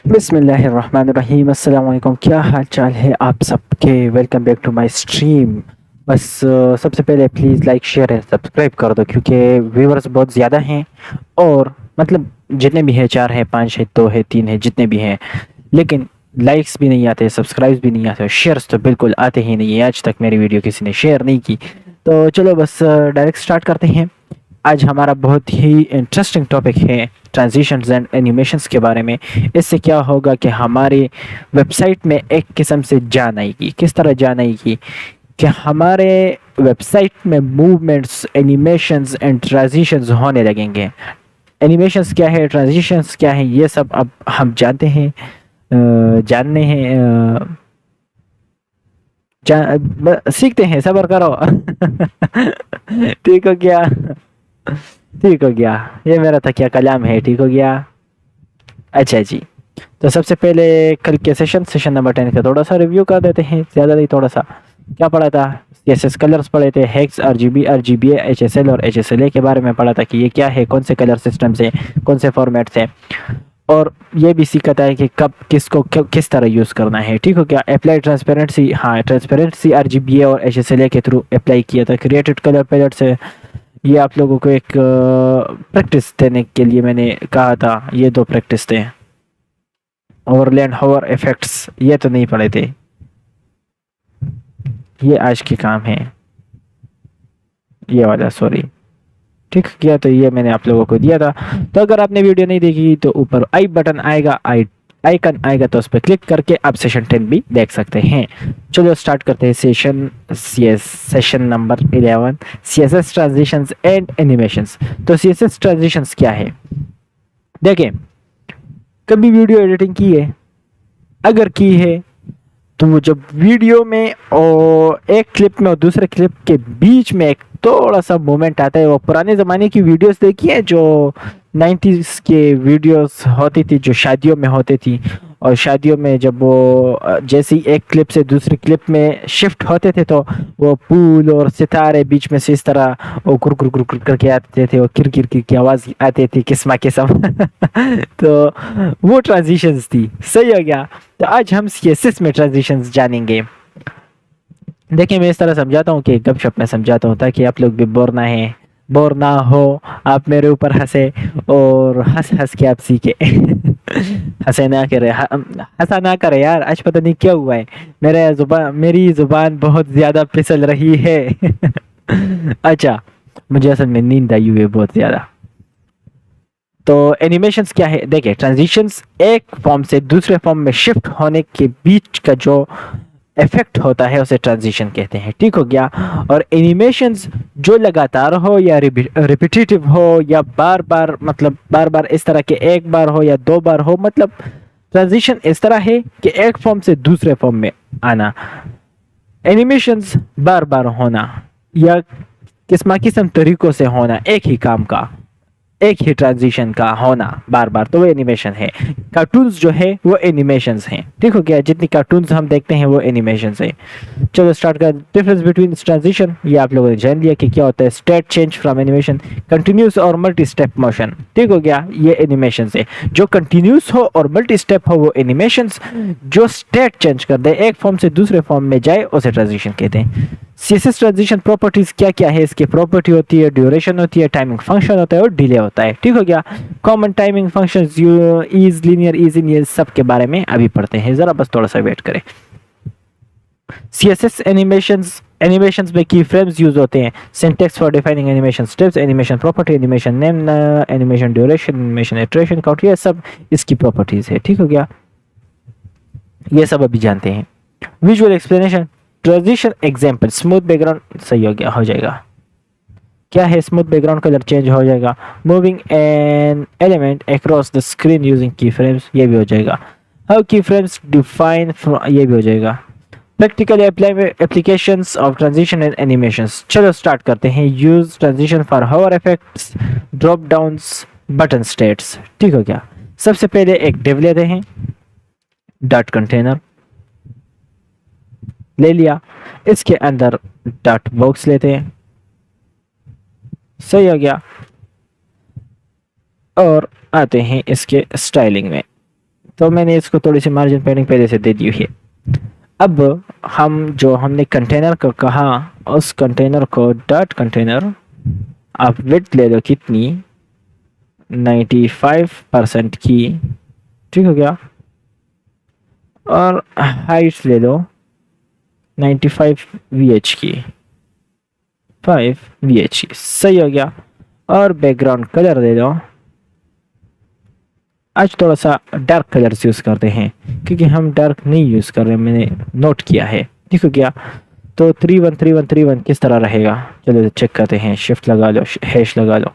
बिस्मिल्लाहिर्रहमानिर्रहीम। अस्सलाम वालेकुम। क्या हाल चाल है आप सबके? Welcome back to my stream. बस सबसे पहले please like share and subscribe कर दो क्योंकि व्यूवर्स बहुत ज़्यादा हैं और मतलब जितने भी हैं 4 हैं 5 हैं 2 हैं 3 हैं जितने भी हैं, लेकिन लाइक्स भी नहीं आते, सब्सक्राइब्स भी नहीं आते और शेयर्स तो बिल्कुल आते ही नहीं है। आज तक मेरी वीडियो किसी ने शेयर नहीं की। तो चलो बस डायरेक्ट स्टार्ट करते हैं। आज हमारा बहुत ही इंटरेस्टिंग टॉपिक है ट्रांजिशंस एंड एनिमेशंस के बारे में। इससे क्या होगा कि हमारी वेबसाइट में एक किस्म से जान आएगी। किस तरह जान आएगी कि हमारे वेबसाइट में मूवमेंट्स, एनिमेशंस एंड ट्रांजिशंस होने लगेंगे। एनिमेशंस क्या है, ट्रांजिशंस क्या है, ये सब अब हम जानते हैं, जानने हैं, सीखते हैं। सब्र करो। ठीक हो गया? ठीक हो गया। ये मेरा तकिया कलाम है। ठीक हो गया? अच्छा जी। तो सबसे पहले कल के सेशन नंबर 10 का थोड़ा सा रिव्यू कर देते हैं, ज़्यादा नहीं थोड़ा सा। क्या पढ़ा था? सीएसएस कलर्स पढ़े थे, हेक्स, आरजीबी, आरजीबीए, एचएसएल और एचएसएलए के बारे में पढ़ा था कि ये क्या है, कौन से कलर सिस्टम से, कौन से फॉर्मेट से, और ये भी सीखा था कि कब किसको किस तरह यूज़ करना है। ठीक हो गया? अप्लाई ट्रांसपेरेंसी, हाँ ट्रांसपेरेंसी आरजीबीए और एचएसएलए के थ्रू अप्लाई किया था। क्रिएटेड कलर पैलेट से ये आप लोगों को एक प्रैक्टिस देने के लिए मैंने कहा था। ये 2 प्रैक्टिस थे। ओवरलैंड होवर इफेक्ट्स ये तो नहीं पढ़े थे, ये आज के काम है। ये वाला सॉरी। ठीक किया? तो ये मैंने आप लोगों को दिया था। तो अगर आपने वीडियो नहीं देखी तो ऊपर आई बटन आएगा, आइकन आएगा, तो उस पर क्लिक करके आप सेशन 10 भी देख सकते हैं। चलो स्टार्ट करते हैं session number 11, CSS transitions and animations. तो सीएसएस ट्रांजिशंस क्या है? देखिए, कभी वीडियो एडिटिंग की है? अगर की है तो वो जब वीडियो में और एक क्लिप में और दूसरे क्लिप के बीच में एक थोड़ा सा मोमेंट आता है। वो पुराने ज़माने की वीडियोस देखी है जो 90s के वीडियोस होती थी, जो शादियों में होती थी, और शादियों में जब वो जैसे ही एक क्लिप से दूसरी क्लिप में शिफ्ट होते थे तो वो फूल और सितारे बीच में से इस तरह वो कुर कुर कुर कुर करके आते थे, वो किर किर किर की आवाज़ आती थी, किस्मा किस्म। तो वो ट्रांजिशंस थी। सही हो गया? तो आज हम सीएसएस में ट्रांजिशंस जानेंगे। देखिए, मैं इस तरह समझाता हूँ कि गपशप में समझाता हूँ ताकि आप लोग भी बोर ना हो, आप मेरे ऊपर हंसे और हंस हंस के आप सीखे। हंसे ना करे, हंसा ना करे यार। आज पता नहीं क्या हुआ है, मेरी जुबान बहुत ज्यादा फिसल रही है। अच्छा, मुझे असल में नींद आई हुई है बहुत ज्यादा। तो एनिमेशंस क्या है? देखिए, ट्रांजिशंस एक फॉर्म से दूसरे फॉर्म में शिफ्ट होने के बीच का जो इफेक्ट होता है उसे ट्रांजिशन कहते हैं। ठीक हो गया? और एनिमेशंस जो लगातार हो या रिपीटेटिव हो या बार बार, मतलब बार बार इस तरह के, एक बार हो या 2 बार हो, मतलब ट्रांजिशन इस तरह है कि एक फॉर्म से दूसरे फॉर्म में आना। एनिमेशंस बार बार होना या किस्म किस्म तरीकों से होना, एक ही काम का, एक ही ट्रांजिशन का होना बार बार, तो वो एनिमेशन है। कार्टून्स जो है वो एनिमेशंस हैं। ठीक हो गया? जितनी कार्टून्स हम देखते हैं वो एनिमेशंस हैं। चलो स्टार्ट कर। डिफरेंस बिटवीन ट्रांजिशन, ये आप लोगों ने जान लिया कि क्या होता है। State change from animation, continuous और मल्टी स्टेप मोशन। ठीक हो गया? ये एनिमेशंस है। जो कंटिन्यूस हो और मल्टी स्टेप हो वो एनिमेशंस, जो स्टेट चेंज कर दे, एक फॉर्म से दूसरे फॉर्म में जाए, उसे ट्रांजिशन कहते हैं। सीएसएस ट्रांजिशन प्रॉपर्टीज क्या क्या है? इसकी प्रॉपर्टी होती है, ड्यूरेशन होती है, टाइमिंग फंक्शन होता है और डिले होता है। ठीक हो गया? Common timing functions, is linear, is in, ये सब के बारे में अभी पढ़ते हैं, जरा बस थोड़ा सा वेट करें। सीएसएस एनिमेशंस में की फ्रेम्स यूज होते हैं। Syntax for defining animation steps, animation property, animation name, animation duration, animation iteration count, ये सब इसकी प्रॉपर्टीज है। ठीक हो गया? ये सब अभी जानते हैं। Visual explanation, transition example, smooth background, सही हो गया, हो जाएगा। क्या है? स्मूथ बैकग्राउंड कलर चेंज हो जाएगा। Moving an element across the screen using key frames, ये भी हो जाएगा। हाउ की फ्रेम्स डिफाइन, ये भी हो जाएगा। Practical applications of transition and animations. चलो स्टार्ट करते हैं। Use transition for hover effects, dropdowns, button states. ठीक हो गया? सबसे पहले एक डिव लेते हैं, डॉट कंटेनर ले लिया, इसके अंदर डॉट बॉक्स लेते हैं, सही हो गया। और आते हैं इसके स्टाइलिंग में। तो मैंने इसको थोड़ी सी मार्जिन पैडिंग पहले से दे दी हुई है। अब हमने कंटेनर को कहा, उस कंटेनर को डॉट कंटेनर, आप विड्थ ले लो कितनी, 95% की, ठीक हो गया, और हाइट ले लो 95 VH की, 5 VH की, सही हो गया। और बैकग्राउंड कलर दे दो, आज थोड़ा सा डार्क कलर्स यूज़ करते हैं क्योंकि हम डार्क नहीं यूज़ कर रहे, मैंने नोट किया है, ठीक हो गया। तो 313131 किस तरह रहेगा, चलो चेक करते हैं। शिफ्ट लगा लो, हैश लगा लो,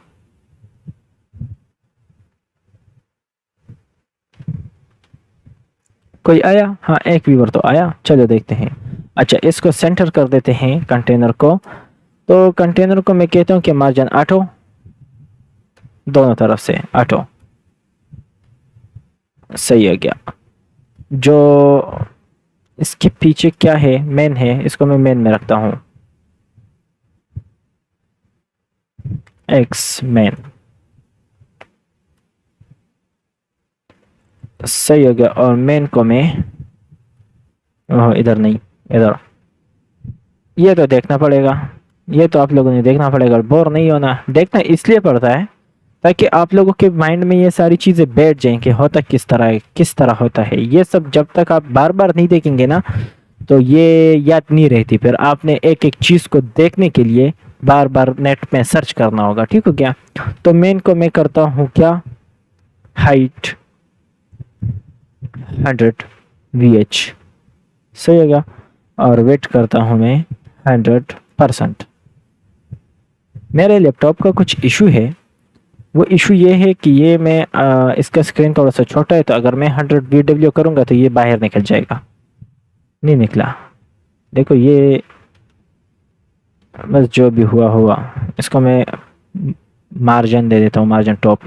कोई आया? हाँ, एक व्यूअर तो आया, चलो देखते हैं। अच्छा, इसको सेंटर कर देते हैं कंटेनर को। तो कंटेनर को मैं कहता हूँ कि मार्जिन 8 हो, दोनों तरफ से 8 हो, सही हो गया। जो इसके पीछे क्या है, मेन है, इसको मैं मेन में रखता हूँ, एक्स मेन, सही हो गया। और मेन को मैं इधर नहीं, इधर, ये तो देखना पड़ेगा, ये तो आप लोगों ने देखना पड़ेगा, बोर नहीं होना। देखना इसलिए पड़ता है ताकि आप लोगों के माइंड में ये सारी चीज़ें बैठ जाएं कि होता किस तरह है, किस तरह होता है। ये सब जब तक आप बार बार नहीं देखेंगे ना, तो ये याद नहीं रहती। फिर आपने एक एक चीज़ को देखने के लिए बार बार नेट में सर्च करना होगा, ठीक हो गया। तो मेन को मैं करता हूँ क्या, हाइट 100 VH, सही हो गया। और वेट करता हूँ मैं 100%। मेरे लैपटॉप का कुछ इशू है, वो इशू ये है कि ये मैं इसका स्क्रीन थोड़ा सा छोटा है, तो अगर मैं 100 VW करूँगा तो ये बाहर निकल जाएगा, नहीं निकला। देखो ये बस जो भी हुआ हुआ। इसको मैं मार्जिन दे देता हूँ, margin top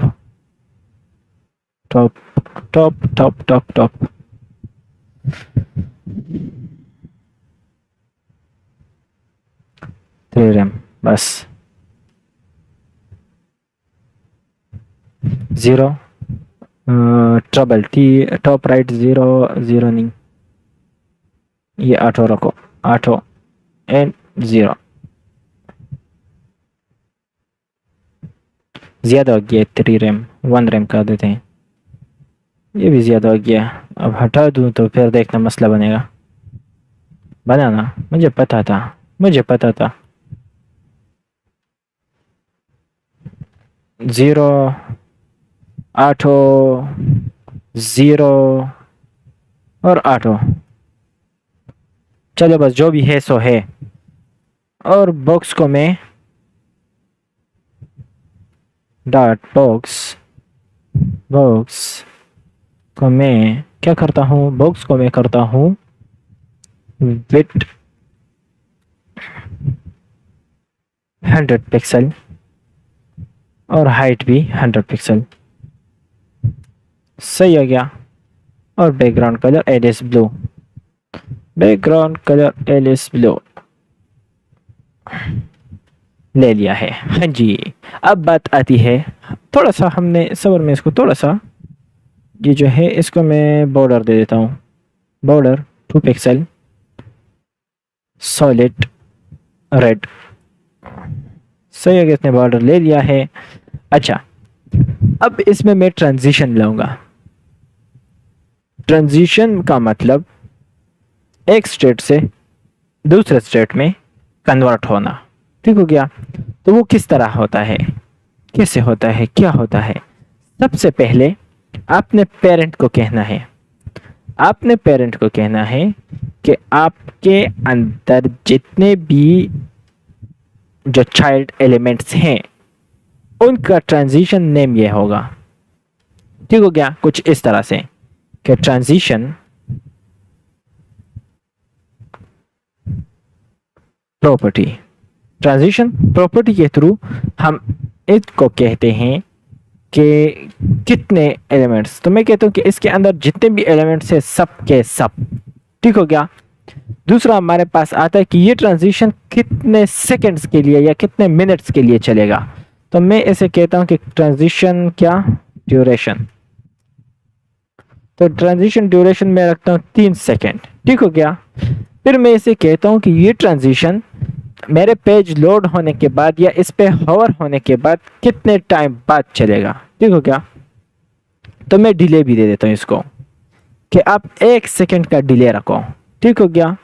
top top top top top, RAM बस 0, ट्रबल T, टॉप राइट 0 0 नहीं, ये 8 रखो, 8 एंड 0, ज़्यादा हो गया 3 RAM, 1 RAM कर देते हैं, ये भी ज़्यादा हो गया। अब हटा दूँ तो फिर देखना मसला बनेगा, बनाना, मुझे पता था, मुझे पता था। 0 8 0 और 8, चलो बस जो भी है सो है। और बॉक्स को मैं डॉट बॉक्स को मैं क्या करता हूँ, बॉक्स को मैं करता हूँ विड्थ 100 पिक्सल और हाइट भी 100 पिक्सल, सही हो गया। और background colour Alice blue, background colour Alice blue ले लिया है। हाँ जी, अब बात आती है, थोड़ा सा हमने सबर में इसको थोड़ा सा, ये जो है इसको मैं बॉर्डर दे देता हूँ, बॉर्डर 2 पिक्सल सॉलिड रेड, सही है कि इसने बॉर्डर ले लिया है। अच्छा, अब इसमें मैं ट्रांजिशन लाऊंगा। ट्रांजिशन का मतलब एक स्टेट से दूसरे स्टेट में कन्वर्ट होना, ठीक हो गया। तो वो किस तरह होता है, कैसे होता है, क्या होता है? सबसे पहले आपने पेरेंट को कहना है, आपने पेरेंट को कहना है कि आपके अंदर जितने भी जो चाइल्ड एलिमेंट्स हैं उनका ट्रांजिशन नेम ये होगा, ठीक हो गया। कुछ इस तरह से कि ट्रांजिशन प्रॉपर्टी, ट्रांजिशन प्रॉपर्टी के थ्रू हम इसको कहते हैं कि कितने एलिमेंट्स, तो मैं कहता हूं कि इसके अंदर जितने भी एलिमेंट्स है सब के सब, ठीक हो गया। दूसरा हमारे पास आता है कि ये ट्रांजिशन कितने सेकंड्स के लिए या कितने मिनट्स के लिए चलेगा, तो मैं इसे कहता हूं कि ट्रांजिशन क्या, ड्यूरेशन। तो ट्रांजिशन ड्यूरेशन में रखता हूँ 3 सेकेंड, ठीक हो गया। फिर मैं इसे कहता हूँ कि ये ट्रांजिशन मेरे पेज लोड होने के बाद या इस पे होवर होने के बाद कितने टाइम बाद चलेगा, ठीक हो गया। तो मैं डिले भी दे देता हूँ इसको कि आप 1 सेकेंड का डिले रखो, ठीक हो गया।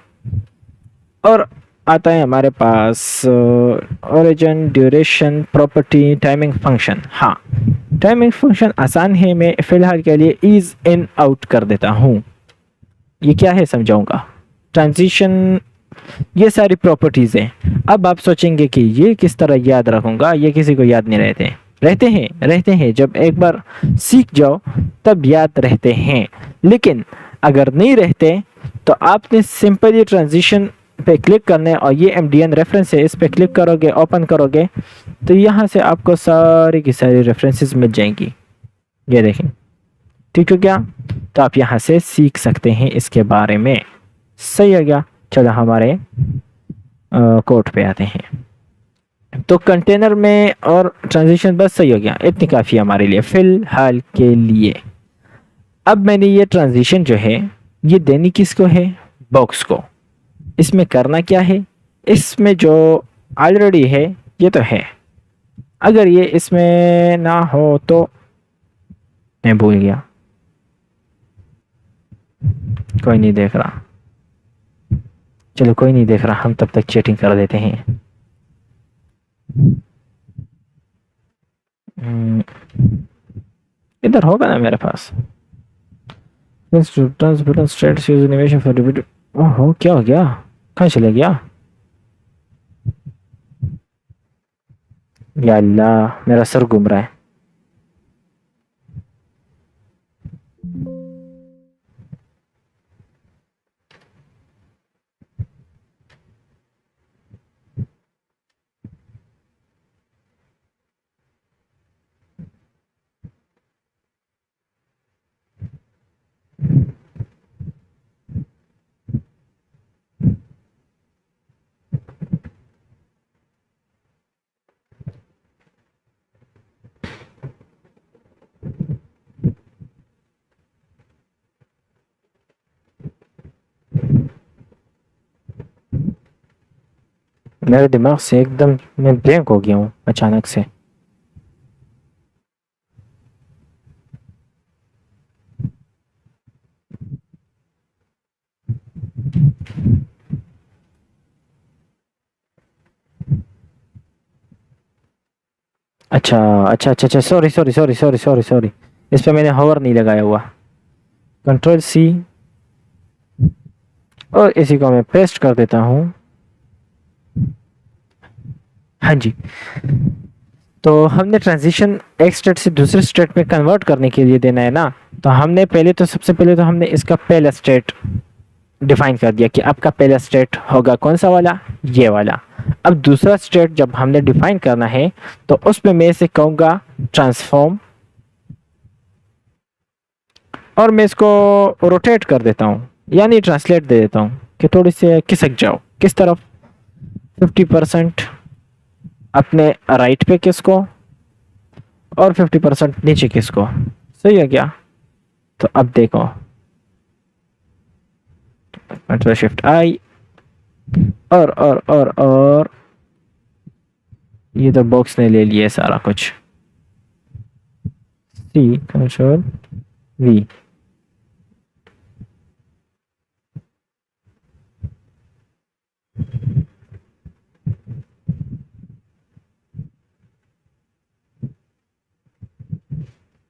और आता है हमारे पास origin, duration, property, timing function. हाँ, टाइमिंग फंक्शन आसान है, मैं फिलहाल के लिए ईज इन आउट कर देता हूँ। ये क्या है समझाऊंगा। ट्रांजिशन, ये सारी प्रॉपर्टीज हैं। अब आप सोचेंगे कि ये किस तरह याद रखूंगा, ये किसी को याद नहीं रहते हैं जब एक बार सीख जाओ तब याद रहते हैं। लेकिन अगर नहीं रहते तो आपने सिंपली ट्रांजिशन पे क्लिक करने और ये MDN रेफरेंस है, इस पे क्लिक करोगे, ओपन करोगे तो यहाँ से आपको सारी की सारी रेफरेंसेस मिल जाएंगी। ये देखें, ठीक हो गया। तो आप यहाँ से सीख सकते हैं इसके बारे में। सही हो गया। चलो हमारे कोड पे आते हैं। तो कंटेनर में और ट्रांजिशन बस सही हो गया, इतनी काफ़ी हमारे लिए फिलहाल के लिए। अब मैंने ये ट्रांजिशन जो है ये देनी किसको है, बॉक्स को। इसमें करना क्या है, इसमें जो ऑलरेडी है ये तो है, अगर ये इसमें ना हो तो मैं भूल गया, कोई नहीं देख रहा। चलो कोई नहीं देख रहा, हम तब तक चैटिंग कर देते हैं। इधर होगा ना मेरे पास। ओहो, क्या हो गया, कहाँ चले गया। या अल्लाह, मेरा सर घूम रहा है। मेरे दिमाग से एकदम मैं ब्लैंक हो गया हूँ अचानक से। अच्छा अच्छा अच्छा अच्छा, sorry sorry sorry sorry sorry sorry, इस पे मैंने होवर नहीं लगाया हुआ। कंट्रोल C और इसी को मैं पेस्ट कर देता हूँ। हाँ जी, तो हमने ट्रांजिशन एक स्टेट से दूसरे स्टेट में कन्वर्ट करने के लिए देना है ना, तो हमने पहले तो सबसे पहले तो हमने इसका पहला स्टेट डिफाइन कर दिया कि आपका पहला स्टेट होगा कौन सा वाला, ये वाला। अब दूसरा स्टेट जब हमने डिफाइन करना है तो उसमें मैं इसे कहूँगा ट्रांसफॉर्म, और मैं इसको रोटेट कर देता हूँ, यानी ट्रांसलेट दे देता हूँ कि थोड़ी सी खिसक जाओ। किस तरफ, 50% अपने राइट पे किसको और 50% नीचे किसको। सही है क्या। तो अब देखो, कंट्रोल शिफ्ट आई और ये तो बॉक्स ने ले लिया सारा कुछ। सी कंट्रोल V,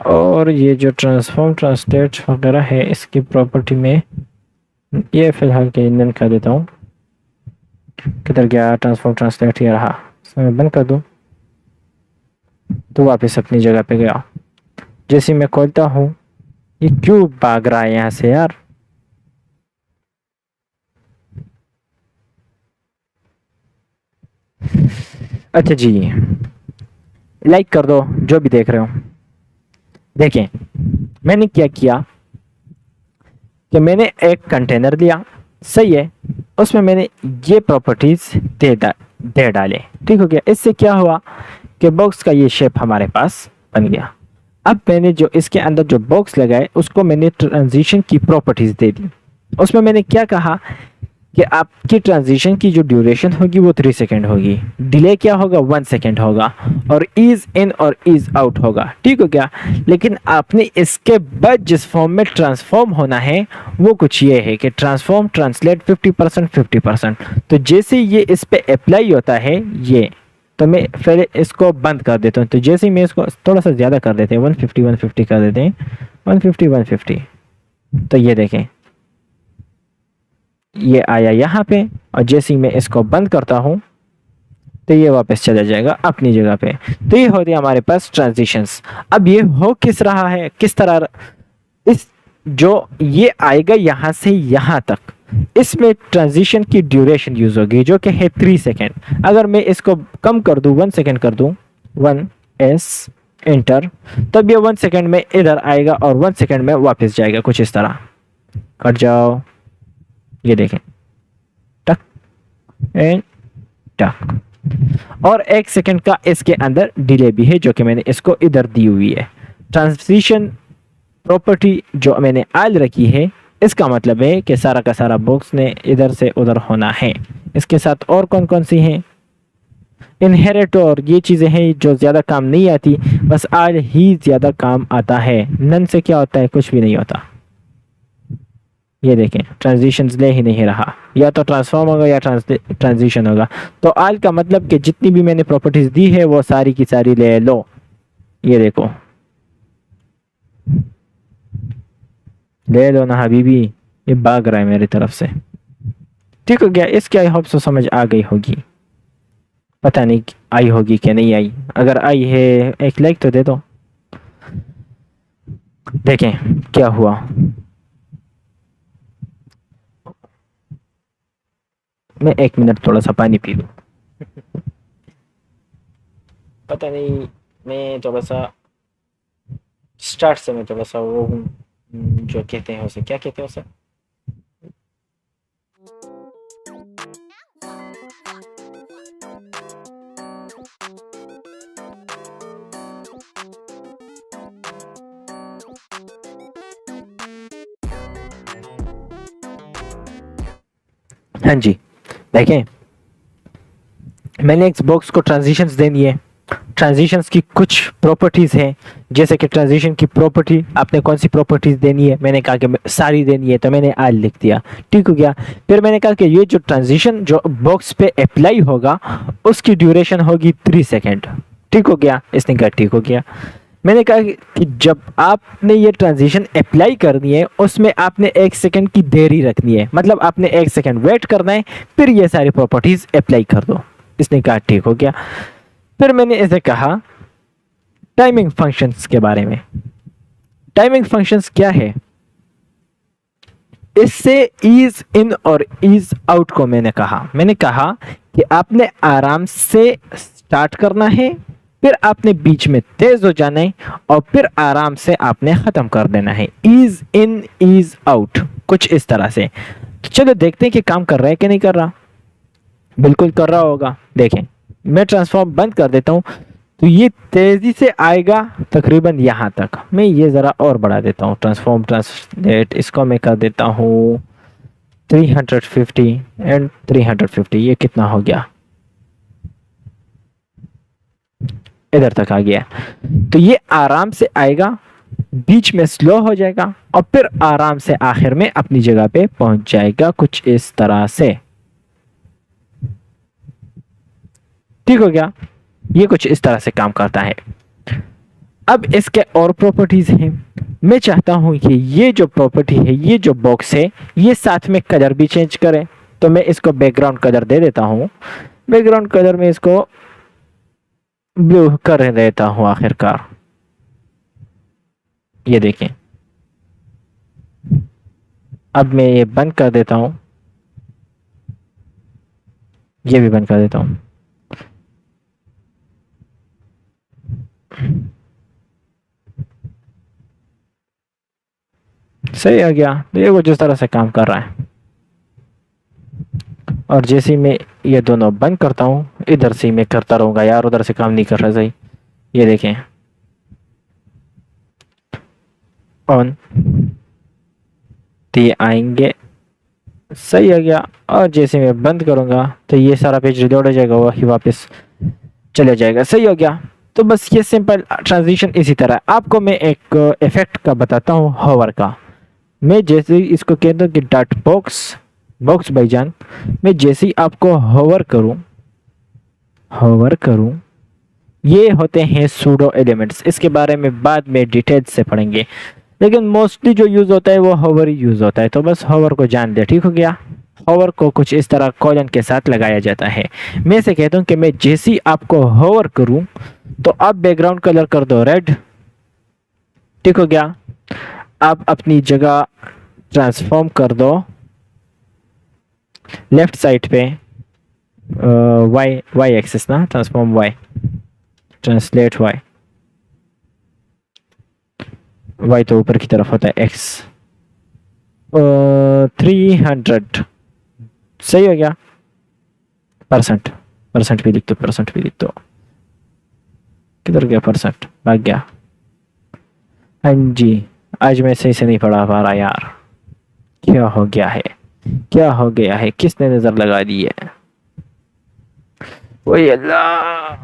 और ये जो ट्रांसफॉर्म, ट्रांसलेट वगैरह है इसकी प्रॉपर्टी में ये फिलहाल के इंजन कर देता हूँ। किधर गया ट्रांसफॉर्म ट्रांसलेट, ये रहा। मैं बंद कर दूँ तो वापस अपनी जगह पे गया। जैसे मैं खोलता हूँ, ये क्यों भाग रहा है यहाँ से यार। अच्छा जी, लाइक कर दो जो भी देख रहे हो। देखें मैंने क्या किया कि मैंने एक कंटेनर लिया, सही है, उसमें मैंने ये प्रॉपर्टीज दे डाले, ठीक हो गया। इससे क्या हुआ कि बॉक्स का ये शेप हमारे पास बन गया। अब मैंने जो इसके अंदर जो बॉक्स लगाए उसको मैंने ट्रांजिशन की प्रॉपर्टीज दे दी। उसमें मैंने क्या कहा कि आपकी ट्रांजिशन की जो ड्यूरेशन होगी वो 3 सेकेंड होगी, डिले क्या होगा 1 सेकेंड होगा, और ईज इन और ईज आउट होगा। ठीक हो गया। लेकिन आपने इसके बाद जिस फॉर्म में ट्रांसफॉर्म होना है वो कुछ ये है कि ट्रांसफॉर्म ट्रांसलेट 50% 50%। तो जैसे ये इस पे अप्लाई होता है ये, तो मैं पहले इसको बंद कर देता हूँ। तो जैसे ही मैं इसको थोड़ा सा ज़्यादा कर देते हैं, 150 150 कर देते हैं, 150 150। तो ये देखें ये आया यहाँ पे, और जैसे ही मैं इसको बंद करता हूँ तो ये वापस चला जाएगा अपनी जगह पे। तो ये होती है हमारे पास ट्रांजिशंस। अब ये हो किस रहा है, किस तरह, इस जो ये आएगा यहाँ से यहाँ तक, इसमें ट्रांजिशन की ड्यूरेशन यूज होगी जो कि है 3 सेकेंड। अगर मैं इसको कम कर दूं, 1 सेकेंड कर दूं, 1s एंटर, तब ये 1 सेकेंड में इधर आएगा और 1 सेकेंड में वापस जाएगा कुछ इस तरह। कट जाओ, ये देखें, टक एंड टक। और 1 सेकेंड का इसके अंदर डिले भी है जो कि मैंने इसको इधर दी हुई है। ट्रांजिशन प्रॉपर्टी जो मैंने आज रखी है, इसका मतलब है कि सारा का सारा बॉक्स ने इधर से उधर होना है। इसके साथ और कौन कौन सी हैं, इनहेरिट और ये चीज़ें हैं जो ज़्यादा काम नहीं आती, बस आज ही ज़्यादा काम आता है। नन से क्या होता है, कुछ भी नहीं होता। ये देखें ट्रांजिशन ले ही नहीं रहा, या तो ट्रांसफॉर्म होगा या ट्रांजिशन होगा। तो आज का मतलब कि जितनी भी मैंने प्रॉपर्टीज दी है वो सारी की सारी ले लो। ये देखो, ले लो ना हबीबी, ये भाग रहा है मेरी तरफ से। ठीक हो गया। इसकी आई होप सो समझ आ गई होगी, पता नहीं आई होगी कि नहीं आई। अगर आई है एक लाइक तो दे दो। देखें क्या हुआ। मैं 1 मिनट थोड़ा सा पानी पी लूं। पता नहीं, मैं थोड़ा सा स्टार्ट से मैं थोड़ा सा वो हूँ, जो कहते हैं उसे, क्या कहते हैं उसे, हाँ जी। देखें मैंने इस बॉक्स को ट्रांजिशंस दे दिए। ट्रांजिशंस की कुछ प्रॉपर्टीज़ हैं, जैसे कि ट्रांजिशन की प्रॉपर्टी आपने कौन सी प्रॉपर्टीज़ देनी है, मैंने कहा कि सारी देनी है, तो मैंने आज लिख दिया। ठीक हो गया। फिर मैंने कहा कि ये जो ट्रांजिशन जो बॉक्स पे अप्लाई होगा उसकी ड्यूरेशन होगी 3 सेकेंड। ठीक हो गया। इसने कहा ठीक हो गया। मैंने कहा कि जब आपने ये ट्रांजिशन अप्लाई करनी है उसमें आपने 1 सेकेंड की देरी रखनी है, मतलब आपने 1 सेकेंड वेट करना है, फिर ये सारी प्रॉपर्टीज अप्लाई कर दो। इसने कहा ठीक हो गया। फिर मैंने इसे कहा टाइमिंग फंक्शंस के बारे में। टाइमिंग फंक्शंस क्या है, इससे ईज इन और ईज आउट को मैंने कहा कि आपने आराम से स्टार्ट करना है, फिर आपने बीच में तेज हो जाना है, और फिर आराम से आपने खत्म कर देना है। ईज इन ईज आउट, कुछ इस तरह से। तो चलो देखते हैं कि काम कर रहा है कि नहीं कर रहा। बिल्कुल कर रहा होगा। देखें मैं ट्रांसफॉर्म बंद कर देता हूं तो ये तेजी से आएगा तकरीबन यहाँ तक। मैं ये ज़रा और बढ़ा देता हूँ, ट्रांसफॉर्म ट्रांसलेट, इसको मैं कर देता हूँ 350 एंड 350। ये कितना हो गया, इधर तक आ गया। तो ये आराम से आएगा, बीच में स्लो हो जाएगा, और फिर आराम से आखिर में अपनी जगह पे पहुंच जाएगा, कुछ इस तरह से। ठीक हो गया। ये कुछ इस तरह से काम करता है। अब इसके और प्रॉपर्टीज हैं। मैं चाहता हूं कि ये जो प्रॉपर्टी है, ये जो बॉक्स है, ये साथ में कलर भी चेंज करे। तो मैं इसको बैकग्राउंड कलर दे देता हूं। बैकग्राउंड कलर में इसको ब्लू कर देता हूं आखिरकार। ये देखें, अब मैं ये बंद कर देता हूं, ये भी बंद कर देता हूं। सही आ गया। तो ये वो जिस तरह से काम कर रहा है। और जैसे ही मैं ये दोनों बंद करता हूँ, इधर से ही मैं करता रहूँगा यार, उधर से काम नहीं कर रहा। सही, ये देखें ऑन, तो ये आएंगे, सही हो गया। और जैसे मैं बंद करूंगा तो ये सारा पेज रिलोड हो जाएगा, वही वापस चले जाएगा, सही हो गया। तो बस ये सिंपल ट्रांजिशन इसी तरह है। आपको मैं एक इफेक्ट का बताता हूँ, होवर का। मैं जैसे ही इसको कहता हूँ कि डॉट बॉक्स बॉक्स भाईजान, मैं जैसे ही आपको होवर करूं, ये होते हैं सूडो एलिमेंट्स। इसके बारे में बाद में डिटेल से पढ़ेंगे, लेकिन मोस्टली जो यूज होता है वो होवर ही यूज होता है। तो बस होवर को जान दे, ठीक हो गया। होवर को कुछ इस तरह कॉलन के साथ लगाया जाता है। मैं से कहता हूँ कि मैं जैसे ही आपको होवर करूं तो आप बैकग्राउंड कलर कर दो रेड, ठीक हो गया। आप अपनी जगह ट्रांसफॉर्म कर दो लेफ्ट साइड पे, वाई वाई एक्सिस ना, transform Y, translate Y, Y तो ऊपर की तरफ होता है, एक्स 300, सही हो गया। परसेंट, परसेंट भी लिख दो, परसेंट भी लिख दो। किधर गया परसेंट, भाग गया। हाँ जी, आज मैं सही से नहीं पढ़ा पा रहा यार, क्या हो गया है, क्या हो गया है, किसने नजर लगा दी है, वही अल्लाह।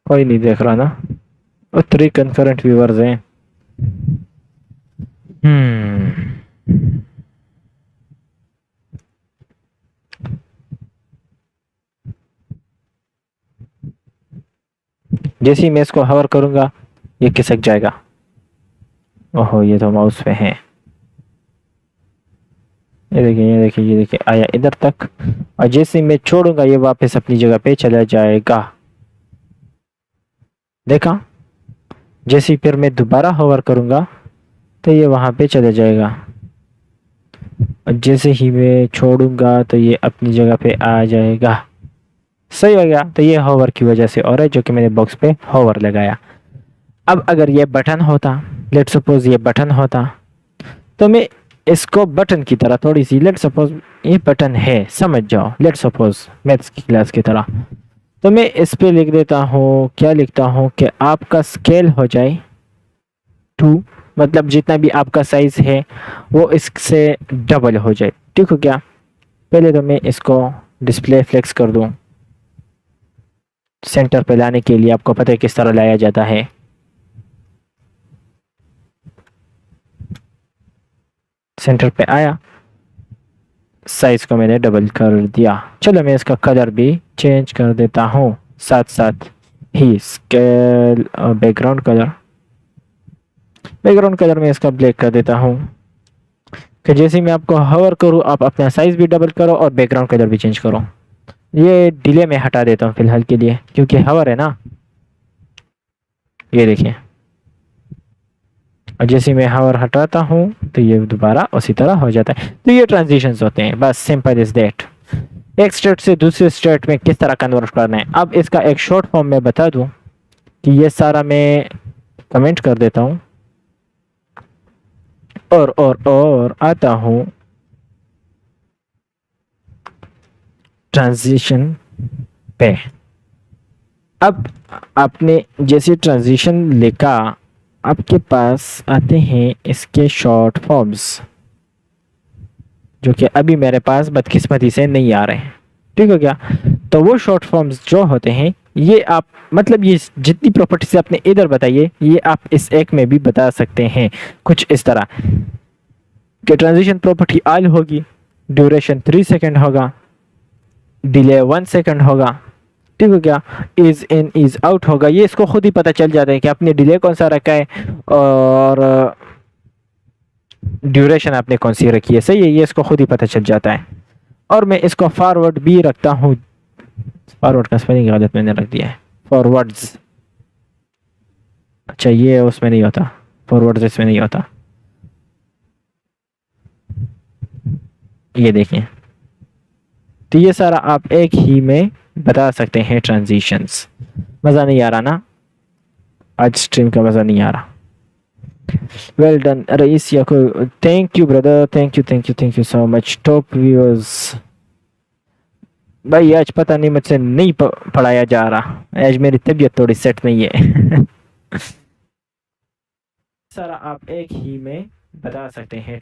कोई नहीं देख रहा ना, और 3 कंकरेंट व्यूअर्स हैं। जैसे ही मैं इसको हवर करूंगा ये खिसक जाएगा। ओहो, ये तो माउस पे है। ये देखिए, ये देखिए, ये देखिए, आया इधर तक, और जैसे ही मैं छोड़ूंगा ये वापस अपनी जगह पे चला जाएगा। देखा, जैसे ही फिर मैं दोबारा होवर करूंगा तो ये वहां पे चला जाएगा, और जैसे ही मैं छोड़ूंगा तो ये अपनी जगह पे आ जाएगा, सही हो गया। तो ये होवर की वजह से और है, जो कि मैंने बॉक्स पे होवर लगाया। अब अगर ये बटन होता, लेट सपोज ये बटन होता, तो मैं इसको बटन की तरह थोड़ी सी, लेट सपोज ये बटन है, समझ जाओ, लेट सपोज मैथ्स की क्लास की तरह, तो मैं इस पे लिख देता हूँ, क्या लिखता हूँ कि आपका स्केल हो जाए 2, मतलब जितना भी आपका साइज है वो इससे डबल हो जाए, ठीक हो गया। पहले तो मैं इसको डिस्प्ले फ्लेक्स कर दूं, सेंटर पे लाने के लिए आपको पता है किस तरह लाया जाता है। सेंटर पे आया, साइज को मैंने डबल कर दिया। चलो मैं इसका कलर भी चेंज कर देता हूँ, साथ साथ ही scale, background colour, background colour में इसका ब्लैक कर देता हूँ, कि जैसे मैं आपको हवर करूँ आप अपना साइज भी डबल करो और बैकग्राउंड कलर भी चेंज करो। ये डिले में हटा देता हूँ फिलहाल के लिए, क्योंकि हवर है ना, ये देखिए। और जैसे मैं हवर हटाता हूँ तो ये दोबारा उसी तरह हो जाता है। तो ये ट्रांजिशंस होते हैं, बस सिंपल इज दैट। एक स्टेट से दूसरे स्टेट में किस तरह कन्वर्ट करना है। अब इसका एक शॉर्ट फॉर्म में बता दूं कि ये सारा मैं कमेंट कर देता हूँ, और आता हूँ ट्रांजिशन पे। अब आपने जैसे ट्रांजिशन लिखा, आपके पास आते हैं इसके शॉर्ट फॉर्म्स, जो कि अभी मेरे पास बदकिस्मती से नहीं आ रहे हैं, ठीक हो गया। तो वो शॉर्ट फॉर्म्स जो होते हैं, ये आप मतलब ये जितनी प्रॉपर्टीज आपने इधर बताइए ये आप इस एक में भी बता सकते हैं, कुछ इस तरह कि ट्रांजिशन प्रॉपर्टी आल होगी, ड्यूरेशन 3 सेकेंड होगा, डिले 1 सेकेंड होगा, ठीक हो गया। इज इन इज आउट होगा, ये इसको खुद ही पता चल जाता है कि आपने डिले कौन सा रखा है और ड्यूरेशन आपने कौन सी रखी है, सही है, ये इसको खुद ही पता चल जाता है। और मैं इसको फॉरवर्ड भी रखता हूँ, फॉरवर्ड का स्पेलिंग गलत मैंने रख दिया है, फॉरवर्ड्स, अच्छा ये उसमें नहीं होता, फॉरवर्ड्स इसमें नहीं होता, ये देखिए। तो ये सारा आप एक ही में बता सकते हैं ट्रांजिशंस। मज़ा नहीं आ रहा ना, आज स्ट्रीम का मज़ा नहीं आ रहा। Well done Raees Yakub, thank you brother, thank you so much. Top viewers भाई आज पता नहीं मुझसे नहीं पढ़ाया जा रहा, आज मेरी तबीयत थोड़ी सेट नहीं है। सारा आप एक ही में बता सकते हैं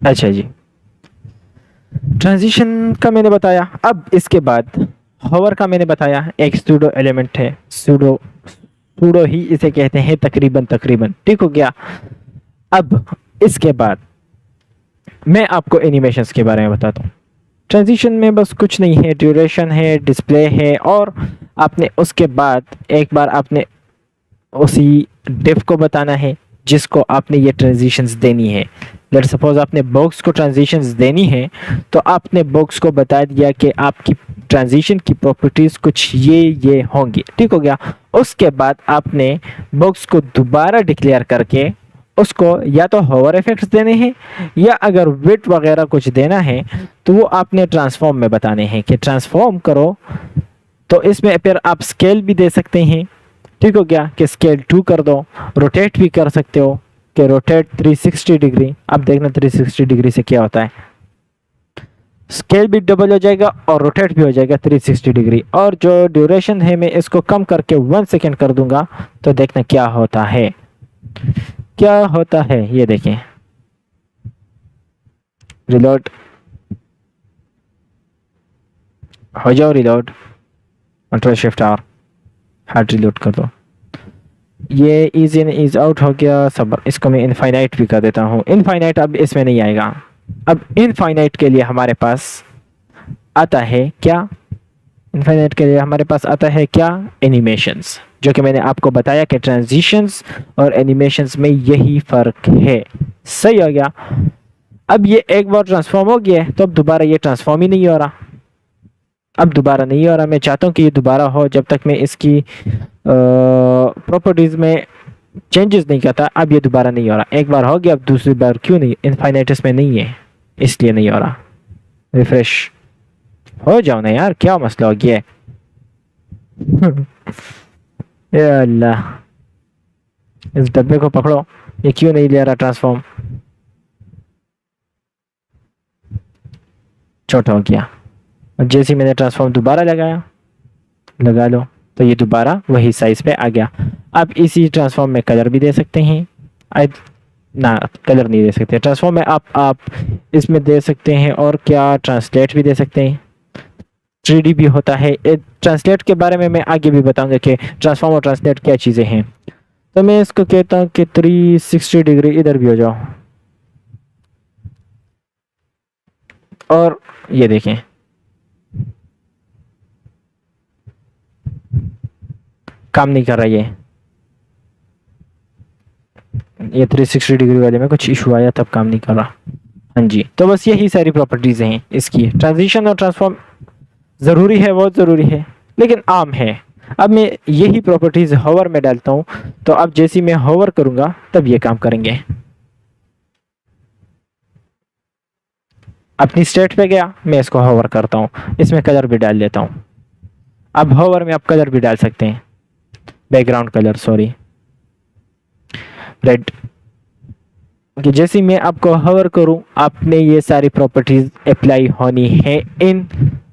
अच्छा जी, ट्रांजिशन का मैंने बताया। अब इसके बाद हॉवर का मैंने बताया, एक सूडो एलिमेंट है, सूडो सूडो ही इसे कहते हैं तकरीबन तकरीबन, ठीक हो गया। अब इसके बाद मैं आपको एनिमेशंस के बारे में बताता हूँ। ट्रांजिशन में बस कुछ नहीं है, ड्यूरेशन है, डिस्प्ले है, और आपने उसके बाद एक बार आपने उसी डिफ को बताना है जिसको आपने ये ट्रांजिशंस देनी है। लेट सपोज आपने बॉक्स को ट्रांजिशंस देनी है, तो आपने बॉक्स को बता दिया कि आपकी ट्रांजिशन की प्रॉपर्टीज कुछ ये होंगी, ठीक हो गया। उसके बाद आपने बॉक्स को दोबारा डिक्लेयर करके उसको या तो होवर इफेक्ट्स देने हैं, या अगर विड्थ वगैरह कुछ देना है तो वो आपने ट्रांसफॉर्म में बताने हैं कि ट्रांसफॉर्म करो। तो इसमें फिर आप स्केल भी दे सकते हैं, ठीक हो गया, कि स्केल 2 कर दो। रोटेट भी कर सकते हो कि रोटेट 360 डिग्री। अब देखना 360 डिग्री से क्या होता है, स्केल भी डबल हो जाएगा और रोटेट भी हो जाएगा 360 डिग्री। और जो ड्यूरेशन है मैं इसको कम करके 1 सेकेंड कर दूंगा, तो देखना क्या होता है, क्या होता है ये देखें। रिलोड हो जाओ, reload, control shift R, hard reload कर दो। ये इज इन इज आउट हो गया सबर। इसको मैं इनफाइनाइट भी कर देता हूँ। इनफाइनाइट अब इसमें नहीं आएगा। अब इनफाइनाइट के लिए हमारे पास आता है क्या, इनफाइनाइट के लिए हमारे पास आता है क्या, एनिमेशंस, जो कि मैंने आपको बताया कि ट्रांजिशंस और एनिमेशंस में यही फर्क है। सही हो गया। अब ये एक बार ट्रांसफॉर्म हो गया तो अब दोबारा ये ट्रांसफॉर्म ही नहीं हो रहा, अब दोबारा नहीं हो रहा। मैं चाहता हूँ कि ये दोबारा हो, जब तक मैं इसकी प्रॉपर्टीज में चेंजेस नहीं करता। अब ये दोबारा नहीं हो रहा, एक बार हो गया, अब दूसरी बार क्यों नहीं, इनफाइनाइटस में नहीं है इसलिए नहीं हो रहा। रिफ्रेश हो जाओ ना यार, क्या मसला हो गया। या अल्लाह, इस डब्बे को पकड़ो, ये क्यों नहीं ले रहा ट्रांसफॉर्म, छोटा हो गया। और जैसे मैंने ट्रांसफॉर्म दोबारा लगा लो तो ये दोबारा वही साइज पे आ गया। अब इसी ट्रांसफॉर्म में कलर भी दे सकते हैं, ना कलर नहीं दे सकते ट्रांसफॉर्म में, आप इसमें दे सकते हैं, और क्या ट्रांसलेट भी दे सकते हैं, 3D भी होता है। ट्रांसलेट के बारे में मैं आगे भी बताऊंगा कि ट्रांसफॉर्म और ट्रांसलेट क्या चीज़ें हैं। तो मैं इसको कहता हूँ कि 360 डिग्री इधर भी हो जाओ, और ये देखें काम नहीं कर रहा ये 360 डिग्री वाले में कुछ इशू आया तब काम नहीं कर रहा। हाँ जी, तो बस यही सारी प्रॉपर्टीज हैं इसकी। ट्रांजिशन और ट्रांसफॉर्म ज़रूरी है, बहुत ज़रूरी है, लेकिन आम है। अब मैं यही प्रॉपर्टीज होवर में डालता हूँ, तो अब जैसे मैं होवर करूँगा तब ये काम करेंगे। अपनी स्टेट पे गया, मैं इसको होवर करता हूँ, इसमें कलर भी डाल देता हूँ। अब होवर में आप कलर भी डाल सकते हैं, बैकग्राउंड कलर, सॉरी रेड, कि जैसे मैं आपको होवर करूं आपने ये सारी प्रॉपर्टीज अप्लाई होनी है इन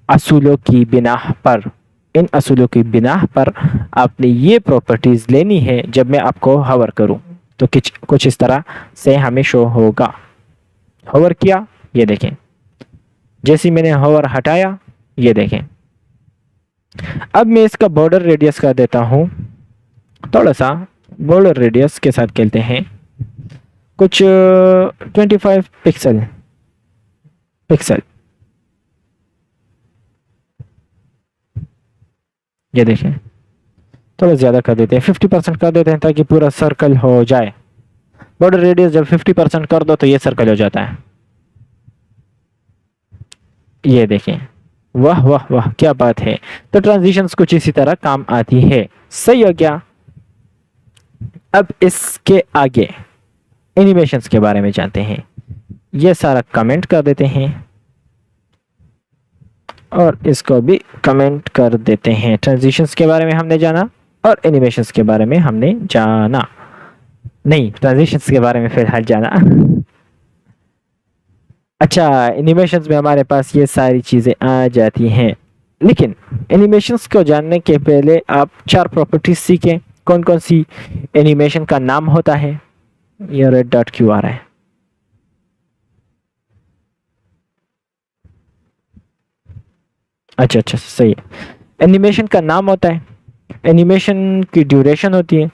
असूलों की बिना पर। इन असूलों की बिना पर आपने ये प्रॉपर्टीज लेनी है जब मैं आपको होवर करूं, तो कुछ इस तरह से हमें शो होगा। होवर किया, ये देखें, जैसे मैंने होवर हटाया, ये देखें। अब मैं इसका बॉर्डर रेडियस कर देता हूं, थोड़ा सा बॉर्डर रेडियस के साथ खेलते हैं, कुछ 25 पिक्सल ये देखें, थोड़ा ज़्यादा कर देते हैं, 50% कर देते हैं ताकि पूरा सर्कल हो जाए। बॉर्डर रेडियस जब 50% कर दो तो ये सर्कल हो जाता है। ये देखें, वाह वाह वाह, क्या बात है। तो ट्रांजिशंस कुछ इसी तरह काम आती है। सही हो गया। अब इसके आगे एनिमेशंस के बारे में जानते हैं। ये सारा कमेंट कर देते हैं और इसको भी कमेंट कर देते हैं। ट्रांजिशंस के बारे में हमने जाना और एनिमेशंस के बारे में हमने जाना। नहीं, ट्रांजिशंस के बारे में फिलहाल जाना। अच्छा, एनिमेशंस में हमारे पास ये सारी चीज़ें आ जाती हैं, लेकिन एनिमेशंस को जानने के पहले आप 4 प्रॉपर्टीज सीखें। कौन कौन सी एनिमेशन का नाम होता है? ये रेड डॉट क्यों आ रहा है? अच्छा अच्छा, सही है। एनिमेशन का नाम होता है, एनिमेशन की ड्यूरेशन होती है,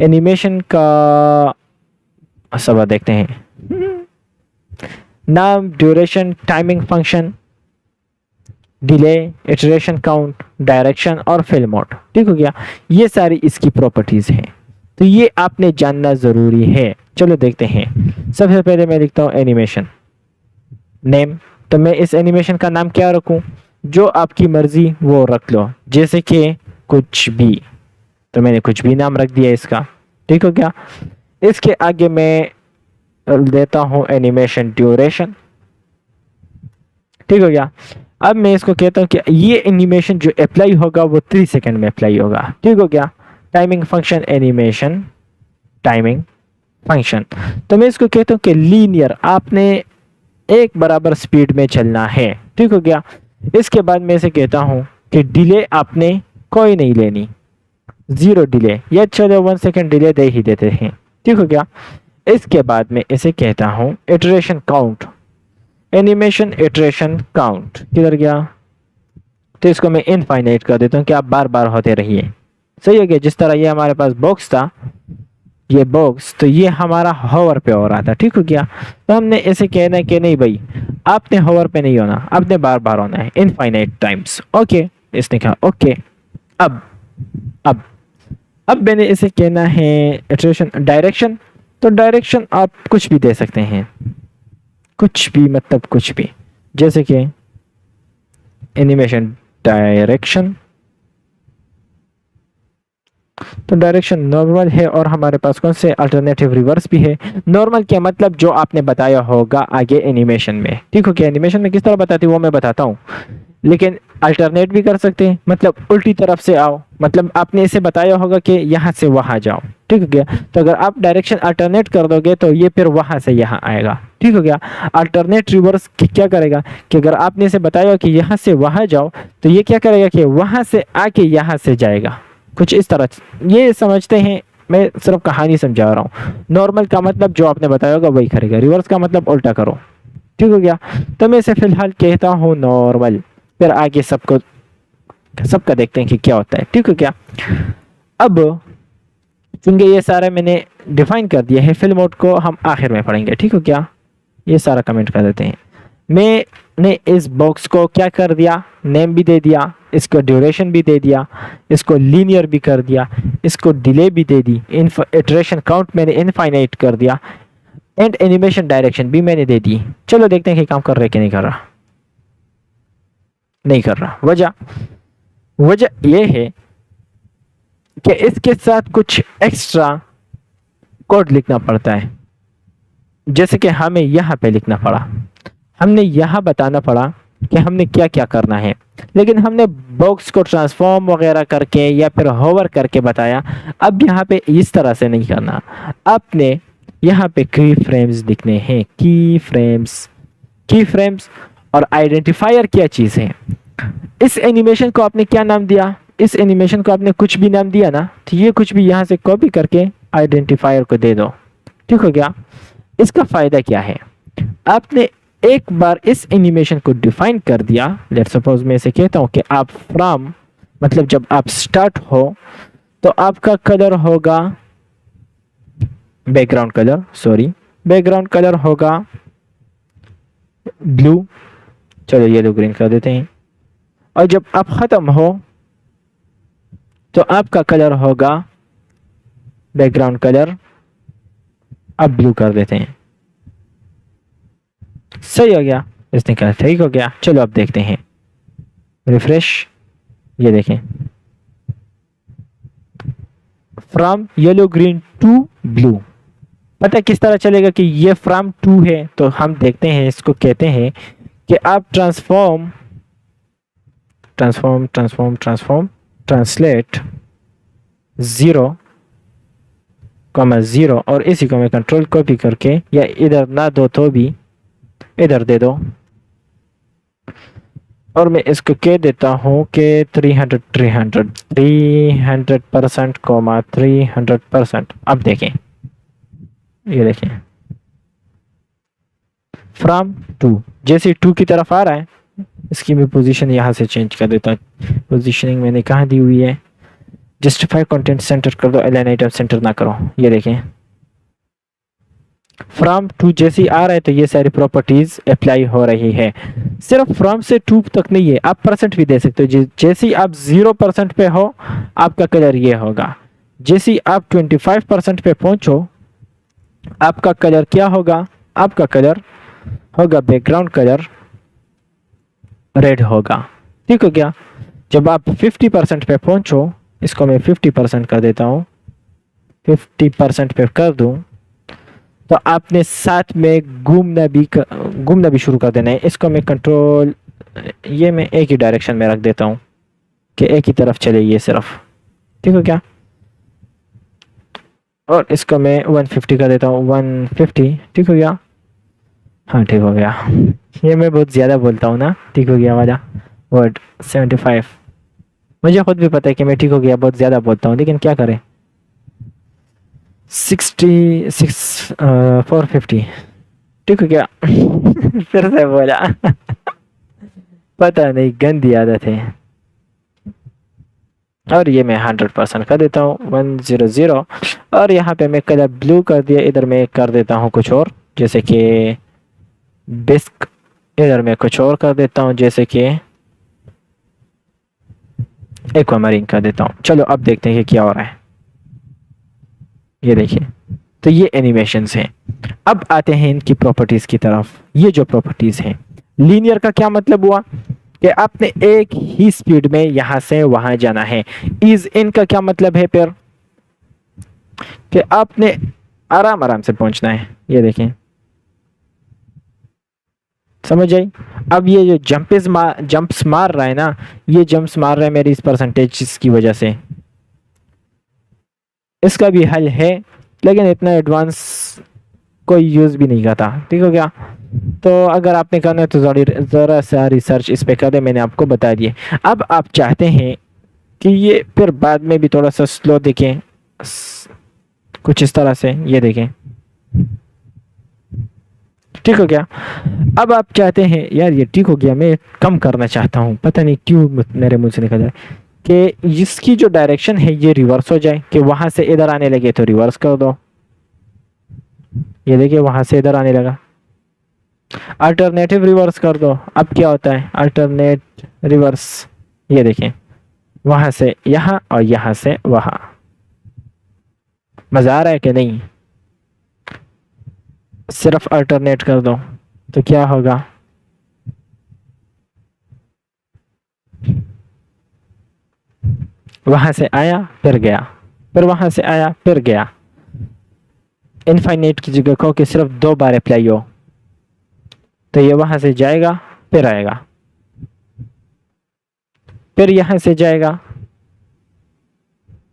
एनिमेशन का सब देखते हैं। नाम, duration, timing function, delay, iteration count, direction और फिल मोड। ठीक हो गया, ये सारी इसकी प्रॉपर्टीज हैं, तो ये आपने जानना जरूरी है। चलो देखते हैं। सबसे पहले मैं लिखता हूँ एनिमेशन नेम। तो मैं इस एनिमेशन का नाम क्या रखूं? जो आपकी मर्जी वो रख लो, जैसे कि कुछ भी। तो मैंने कुछ भी नाम रख दिया इसका। ठीक हो गया। इसके आगे मैं देता हूँ एनिमेशन ड्यूरेशन। ठीक हो गया। अब मैं इसको कहता हूँ कि ये एनिमेशन जो अप्लाई होगा वो 3 सेकंड में अप्लाई होगा। ठीक हो गया। Timing function animation timing function. तो मैं इसको कहता हूँ कि लीनियर, आपने एक बराबर स्पीड में चलना है। ठीक हो गया। इसके बाद मैं इसे कहता हूँ कि डिले आपने कोई नहीं लेनी, 0 डिले, या चलो 1 सेकंड डिले दे ही देते हैं। ठीक हो गया। इसके बाद मैं इसे कहता हूँ iteration count, animation iteration count. किधर गया? तो इसको मैं इनफाइनाइट कर देता हूँ कि आप बार बार होते रहिए। सही हो गया। जिस तरह ये हमारे पास बॉक्स था, ये बॉक्स, तो ये हमारा होवर पे हो रहा था। ठीक हो गया। तो हमने ऐसे कहना है कि नहीं भाई, आपने होवर पे नहीं होना, आपने बार बार होना है इनफाइनाइट टाइम्स। ओके, इसने कहा ओके। अब अब अब मैंने इसे कहना है इटरेशन डायरेक्शन। तो डायरेक्शन आप कुछ भी दे सकते हैं, कुछ भी मतलब कुछ भी, जैसे कि एनिमेशन डायरेक्शन। तो डायरेक्शन नॉर्मल है, और हमारे पास कौन से अल्टरनेटिव रिवर्स भी है। नॉर्मल क्या मतलब जो आपने बताया होगा आगे एनिमेशन में। ठीक हो गया। एनिमेशन में किस तरह बताती है वो मैं बताता हूँ, लेकिन अल्टरनेट भी कर सकते हैं, मतलब उल्टी तरफ से आओ, मतलब आपने इसे बताया होगा कि यहाँ से वहाँ जाओ। ठीक हो गया। तो अगर आप डायरेक्शन अल्टरनेट कर दोगे तो ये फिर वहाँ से यहाँ आएगा। ठीक हो गया। अल्टरनेट रिवर्स क्या करेगा कि अगर आपने इसे बताया कि यहाँ से वहाँ जाओ, तो ये क्या करेगा कि वहाँ से आके यहाँ से जाएगा। कुछ इस तरह ये समझते हैं। मैं सिर्फ कहानी समझा रहा हूँ। नॉर्मल का मतलब जो आपने बताया होगा वही करेगा, रिवर्स का मतलब उल्टा करो। ठीक हो गया। तो मैं इसे फिलहाल कहता हूँ नॉर्मल, फिर आगे सबका देखते हैं कि क्या होता है। ठीक हो गया। अब चूंकि ये सारा मैंने डिफाइन कर दिया है, फिल मोड को हम आखिर में पढ़ेंगे। ठीक हो गया। ये सारा कमेंट कर देते हैं। मैंने इस बॉक्स को क्या कर दिया, नेम भी दे दिया, इसको ड्यूरेशन भी दे दिया, इसको लीनियर भी कर दिया, इसको डिले भी दे दी, इटरेशन काउंट मैंने इनफाइनाइट कर दिया, एंड एनिमेशन डायरेक्शन भी मैंने दे दी। चलो देखते हैं कि काम कर रहा है कि नहीं कर रहा। नहीं कर रहा। वजह वजह यह है कि इसके साथ कुछ एक्स्ट्रा कोड लिखना पड़ता है। जैसे कि हमें यहाँ पे लिखना पड़ा, हमने यहाँ बताना पड़ा कि हमने क्या क्या करना है, लेकिन हमने बॉक्स को ट्रांसफॉर्म वगैरह करके या फिर होवर करके बताया। अब यहाँ पे इस तरह से नहीं करना, आपने यहाँ पे की फ्रेम्स लिखने हैं। की फ्रेम्स और आइडेंटिफायर क्या चीज़ है। इस एनिमेशन को आपने क्या नाम दिया? इस एनिमेशन को आपने कुछ भी नाम दिया ना, तो ये कुछ भी यहाँ से कॉपी करके आइडेंटिफायर को दे दो। ठीक हो गया। इसका फायदा क्या है? आपने एक बार इस एनिमेशन को डिफाइन कर दिया। लेट्स सपोज मैं इसे कहता हूँ कि आप फ्रॉम, मतलब जब आप स्टार्ट हो तो आपका कलर होगा बैकग्राउंड कलर होगा ब्लू। चलो येलो ग्रीन कर देते हैं। और जब आप खत्म हो तो आपका कलर होगा बैकग्राउंड कलर, अब ब्लू कर देते हैं। सही हो गया। इसने कहा ठीक हो गया। चलो अब देखते हैं, रिफ्रेश। ये देखें, from yellow green to blue. पता है किस तरह चलेगा कि ये फ्रॉम टू है? तो हम देखते हैं, इसको कहते हैं कि आप ट्रांसलेट 0 कॉमा 0 और इसी को मैं कंट्रोल कॉपी करके या इधर ना दो तो भी इधर दे दो और मैं इसको कह देता हूँ कि 300% कॉमा 300%। अब देखें, ये देखें फ्रॉम टू, जैसे टू की तरफ आ रहा है इसकी मैं पोजीशन यहाँ से चेंज कर देता हूँ। पोजीशनिंग मैंने कहाँ दी हुई है, जस्टिफाई कंटेंट सेंटर कर दो, अलाइन आइटम सेंटर ना करो। ये देखें फ्रॉम टू जैसी आ रहा है तो ये सारी प्रॉपर्टीज अप्लाई हो रही है। सिर्फ फ्रॉम से टू तक नहीं है, आप परसेंट भी दे सकते हो। जैसे आप 0% पे हो आपका कलर ये होगा, जैसे आप 25% पे पहुंचो आपका कलर क्या होगा, आपका कलर होगा बैकग्राउंड कलर रेड होगा। ठीक हो गया। जब आप 50% पे पहुंचो, इसको मैं 50% कर देता हूँ, 50% पे कर दूं तो आपने साथ में घूमना भी शुरू कर देना है। इसको मैं कंट्रोल, ये मैं एक ही डायरेक्शन में रख देता हूँ कि एक ही तरफ चले ये सिर्फ। ठीक हो क्या। और इसको मैं 150 कर देता हूँ, 150। ठीक हो गया। हाँ ठीक हो गया। ये मैं बहुत ज़्यादा बोलता हूँ ना, ठीक हो गया वाला वर्ड। 75, मुझे खुद भी पता है कि मैं ठीक हो गया बहुत ज़्यादा बोलता हूँ, लेकिन क्या करें। 66 450। ठीक हो गया। फिर से बोला। पता नहीं, गंदी आदत है। और ये मैं 100% कर देता हूँ, 100। और यहाँ पे मैं कलर ब्लू कर दिया, इधर मैं कर देता हूँ कुछ और, जैसे कि बिस्क। इधर मैं कुछ और कर देता हूँ, जैसे कि एक्वामरीन कर देता हूँ। चलो अब देखते हैं कि क्या हो रहा है। ये देखिए, तो ये एनिमेशंस हैं। अब आते हैं इनकी प्रॉपर्टीज की तरफ। ये जो प्रॉपर्टीज हैं, लीनियर का क्या मतलब हुआ कि आपने एक ही स्पीड में यहां से वहां जाना है। इज इन का क्या मतलब है फिर कि आपने आराम आराम से पहुंचना है। ये देखें, समझ आई। अब ये जो जंप्स मार रहा है ना, ये जंप्स मार रहा है मेरी इस परसेंटेज की वजह से। इसका भी हल है, लेकिन इतना एडवांस कोई यूज़ भी नहीं करता। ठीक हो गया। तो अगर आपने करना है तो ज़रा सा रिसर्च इस पे कर दे, मैंने आपको बता दिए। अब आप चाहते हैं कि ये फिर बाद में भी थोड़ा सा स्लो दिखें, कुछ इस तरह से। ये देखें, ठीक हो गया। अब आप चाहते हैं यार ये ठीक हो गया, मैं कम करना चाहता हूँ, पता नहीं क्यों मेरे मुंह से निकल जाए कि इसकी जो डायरेक्शन है ये रिवर्स हो जाए, कि वहां से इधर आने लगे तो रिवर्स कर दो। ये देखिए वहां से इधर आने लगा, अल्टरनेटिव रिवर्स कर दो। अब क्या होता है अल्टरनेट रिवर्स। ये देखें, वहां से यहाँ और यहाँ से वहां। मजा आ रहा है कि नहीं। सिर्फ अल्टरनेट कर दो तो क्या होगा, वहां से आया फिर गया, फिर वहां से आया फिर गया। इनफाइनाइट की जगह कहो कि सिर्फ 2 बार अप्लाई हो, तो ये वहां से जाएगा फिर आएगा, फिर यहां से जाएगा।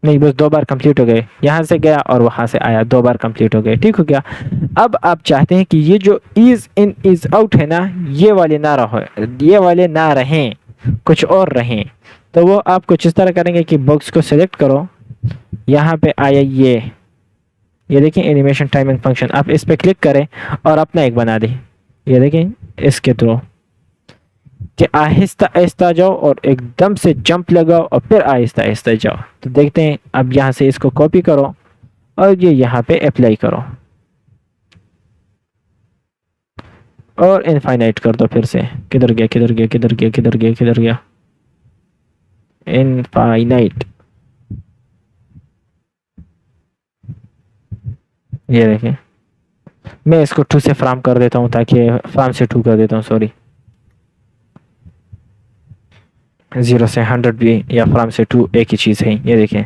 नहीं, बस 2 बार कंप्लीट हो गए, यहां से गया और वहां से आया, 2 बार कंप्लीट हो गए। ठीक हो गया। अब आप चाहते हैं कि ये जो इज इन इज आउट है ना, ये वाले ना रहो, ये वाले ना रहें, कुछ और रहें। तो वो आप कुछ इस तरह करेंगे कि बॉक्स को सिलेक्ट करो, यहाँ पे आया ये देखें एनिमेशन टाइमिंग फंक्शन, आप इस पे क्लिक करें और अपना एक बना दें। ये देखें इसके थ्रू कि आहिस्ता आहिस्ता जाओ और एकदम से जंप लगाओ और फिर आहिस्ता आहिस्ता जाओ। तो देखते हैं, अब यहाँ से इसको कॉपी करो और ये यहाँ पे अप्लाई करो और इनफाइनाइट कर दो फिर से। किधर गया किधर गया किधर गया किधर गया किधर गया, इनफाइनाइट। ये देखें, मैं इसको 2 से फ्राम कर देता हूँ, ताकि फ्राम से 2 कर देता हूँ, सॉरी। 0 से 100 भी या फ्राम से 2 एक ही चीज है। ये देखें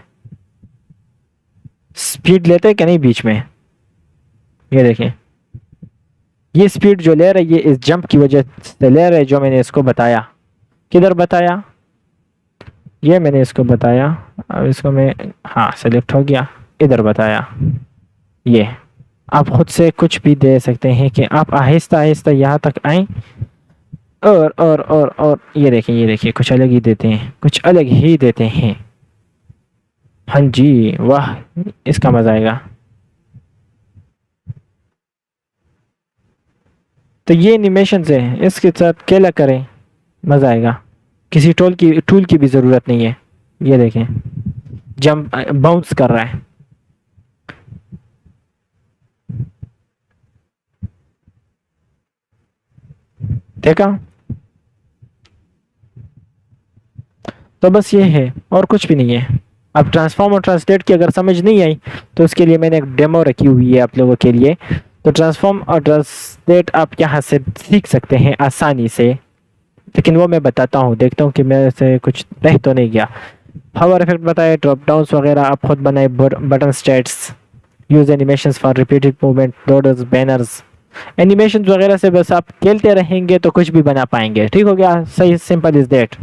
स्पीड लेते हैं कि नहीं बीच में। ये देखें ये स्पीड जो ले रहा है ये इस जंप की वजह से ले रहा है, जो मैंने इसको बताया। किधर बताया, ये मैंने इसको बताया। अब इसको मैं, हाँ सेलेक्ट हो गया, इधर बताया। ये आप खुद से कुछ भी दे सकते हैं कि आप आहिस्ता आहिस्ता यहाँ तक आए और ये देखिए कुछ अलग ही देते हैं, कुछ अलग ही देते हैं। हाँ जी, वाह, इसका मजा आएगा। तो ये एनिमेशन है, इसके साथ खेला करें, मजा आएगा। किसी टूल की भी जरूरत नहीं है। ये देखें, जंप बाउंस कर रहा है। देखा? तो बस ये है और कुछ भी नहीं है। अब ट्रांसफॉर्म और ट्रांसलेट की अगर समझ नहीं आई तो उसके लिए मैंने एक डेमो रखी हुई है आप लोगों के लिए। तो ट्रांसफॉर्म और ट्रांसलेट आप यहाँ से सीख सकते हैं आसानी से, लेकिन वो मैं बताता हूँ, देखता हूँ कि मेरे से कुछ रह तो नहीं गया। पावर इफेक्ट बताए, ड्रॉप डाउन्स वगैरह आप खुद बनाए, button states, use animations for repeated movement, borders, banners, animation वगैरह से बस आप खेलते रहेंगे तो कुछ भी बना पाएंगे। ठीक हो गया, सही, simple is that.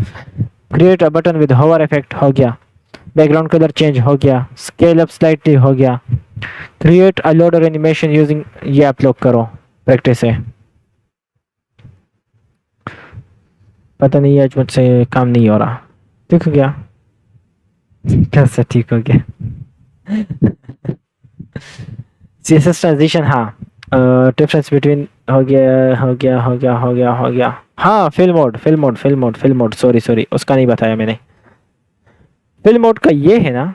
Create a button with hover effect हो गया, बैकग्राउंड कलर चेंज हो गया, स्केल अप स्लाइटली हो गया, create a loader animation using, ये आप लोग करो प्रैक्टिस है। पता नहीं आज मुझसे काम नहीं हो रहा। ठीक हो गया? कैसे ठीक हो गया? सीएसएस ट्रांजिशन, हाँ, डिफरेंस बिटवीन, हो गया। हाँ, फिल मोड, सॉरी उसका नहीं बताया मैंने। फिल मोड का ये है ना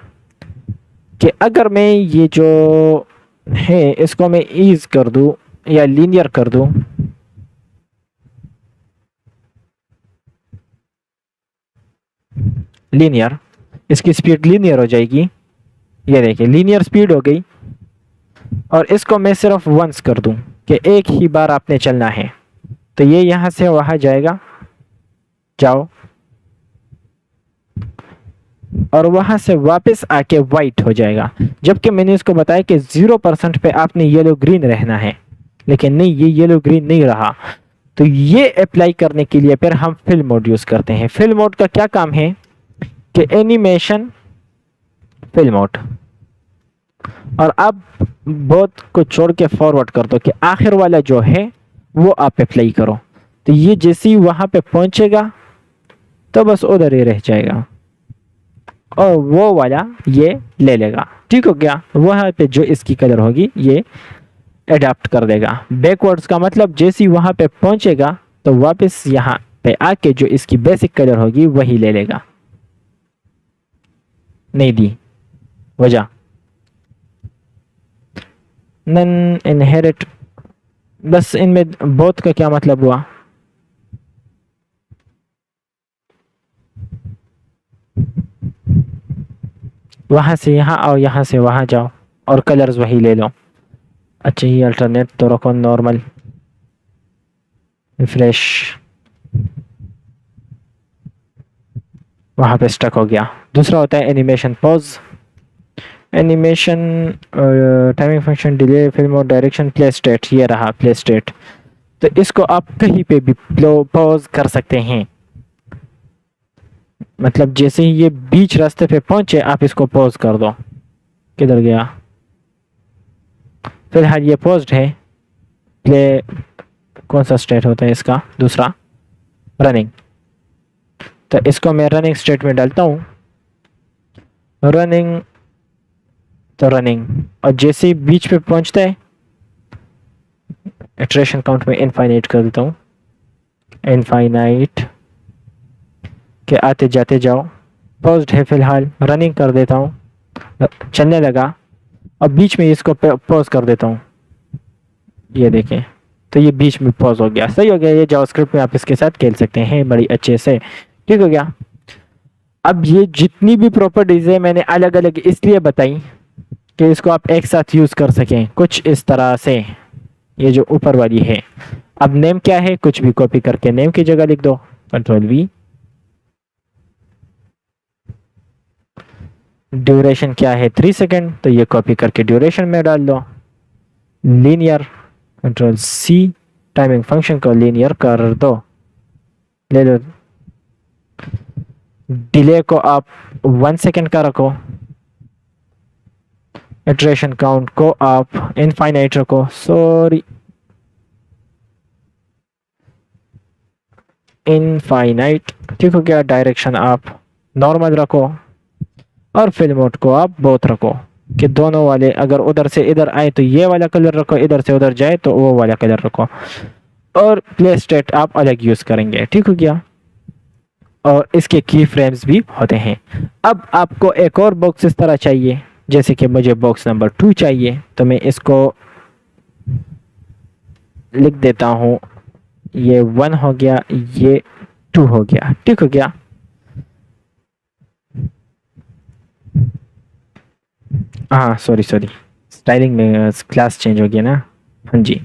कि अगर मैं ये जो है इसको मैं ईज कर दूं या लीनियर कर दूं, लीनियर, इसकी स्पीड लीनियर हो जाएगी। ये देखिए लीनियर स्पीड हो गई। और इसको मैं सिर्फ वंस कर दूं कि एक ही बार आपने चलना है, तो ये यहां से वहां जाएगा, जाओ, और वहां से वापस आके वाइट हो जाएगा। जबकि मैंने इसको बताया कि 0% पे आपने येलो ग्रीन रहना है, लेकिन नहीं, ये येलो ग्रीन नहीं रहा। तो ये अप्लाई करने के लिए फिर हम फिल मोड यूज करते हैं। फिल मोड का क्या काम है कि एनिमेशन फिल मोड, और अब बहुत को छोड़ के फॉरवर्ड कर दो कि आखिर वाला जो है वो आप अप्लाई करो। तो ये जैसे ही वहां पे पहुंचेगा तो बस उधर ही रह जाएगा, और वो वाला ये ले लेगा। ठीक हो गया? वहां पे जो इसकी कलर होगी ये अडाप्ट कर देगा। बैकवर्ड्स का मतलब जैसे ही वहां पे पहुंचेगा तो वापस यहाँ पे आके जो इसकी बेसिक कलर होगी वही ले लेगा। नहीं दी वजह, नन इनहेरिट, बस इनमें बोथ का क्या मतलब हुआ? वहां से यहाँ आओ, यहाँ से वहां जाओ, और कलर्स वही ले लो। अच्छा, ये अल्टरनेट तो रखो, नॉर्मल, रिफ्रेश, वहां पे स्टक हो गया। दूसरा होता है animation pause, animation timing function, delay, film और डायरेक्शन, प्ले स्टेट, ये रहा प्ले स्टेट। तो इसको आप कहीं पे भी पॉज कर सकते हैं, मतलब जैसे ही ये बीच रास्ते पे पहुंचे आप इसको पॉज कर दो। किधर गया? फिलहाल ये पॉज्ड है। प्ले, कौन सा स्टेट होता है इसका? दूसरा, रनिंग। तो इसको मैं रनिंग स्टेट में डालता हूँ, रनिंग, तो रनिंग, और जैसे ही बीच पे पहुंचता है इटरेशन काउंट में इनफाइनाइट कर देता हूँ, इनफाइनाइट के आते जाते जाओ। पॉज्ड है फिलहाल, रनिंग कर देता हूँ, चलने लगा, अब बीच में इसको पॉज कर देता हूँ। ये देखें, तो ये बीच में पॉज हो गया, सही हो गया। ये जावास्क्रिप्ट में आप इसके साथ खेल सकते हैं बड़ी अच्छे से। ठीक हो गया? अब ये जितनी भी प्रॉपर्टीज है मैंने अलग अलग इसलिए बताई कि इसको आप एक साथ यूज कर सकें कुछ इस तरह से। ये जो ऊपर वाली है, अब नेम क्या है, कुछ भी कॉपी करके नेम की जगह लिख दो, Ctrl+V। ड्यूरेशन क्या है, 3 सेकेंड, तो ये कॉपी करके ड्यूरेशन में डाल दो। लीनियर, Ctrl+C, टाइमिंग फंक्शन को लीनियर कर दो, ले लो। डिले को आप 1 सेकेंड का रखो, इटरेशन काउंट को आप इनफाइनाइट रखो, सॉरी इनफाइनाइट, ठीक हो गया। डायरेक्शन आप नॉर्मल रखो और फिल मोड को आप बोथ रखो कि दोनों वाले अगर उधर से इधर आए तो ये वाला कलर रखो, इधर से उधर जाए तो वो वाला कलर रखो, और प्ले स्टेट आप अलग यूज करेंगे, ठीक हो गया। और इसके की फ्रेम्स भी होते हैं। अब आपको एक और बॉक्स इस तरह चाहिए, जैसे कि मुझे बॉक्स नंबर 2 चाहिए, तो मैं इसको लिख देता हूँ, ये 1 हो गया, ये 2 हो गया, ठीक हो गया। हाँ सॉरी सॉरी, स्टाइलिंग में क्लास चेंज हो गया ना, हाँ जी।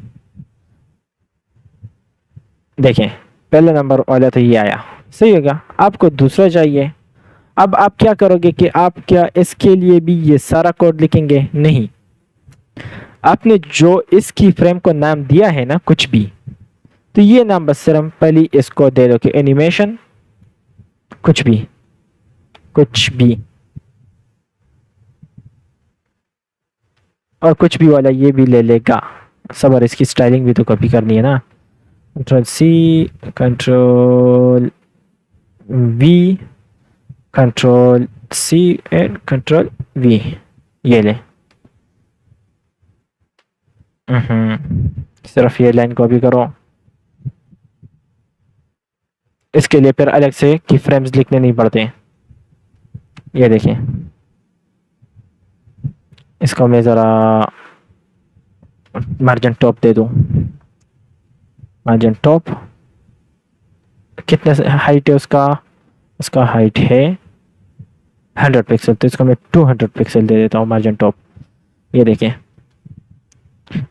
देखें पहला नंबर वाला तो ये आया, सही होगा। आपको दूसरा चाहिए। अब आप क्या करोगे कि आप क्या इसके लिए भी ये सारा कोड लिखेंगे? नहीं, आपने जो इसकी फ्रेम को नाम दिया है ना कुछ भी, तो ये नाम बस सिर्फ पहले इसको दे दो कि एनिमेशन कुछ भी, कुछ भी, और कुछ भी वाला ये भी ले लेगा सब, और इसकी स्टाइलिंग भी तो कॉपी करनी है ना। Control C, control V, control C and control V, ये ले। सिर्फ ये लाइन कॉपी करो। इसके लिए फिर अलग से की फ्रेम्स लिखने नहीं पड़ते। ये देखिए, इसको मैं ज़रा मार्जिन टॉप दे दूँ। मार्जिन टॉप कितने हाइट है उसका? उसका हाइट है 100 पिक्सल, तो इसको मैं 200 पिक्सल दे देता हूँ मार्जिन टॉप। ये देखें।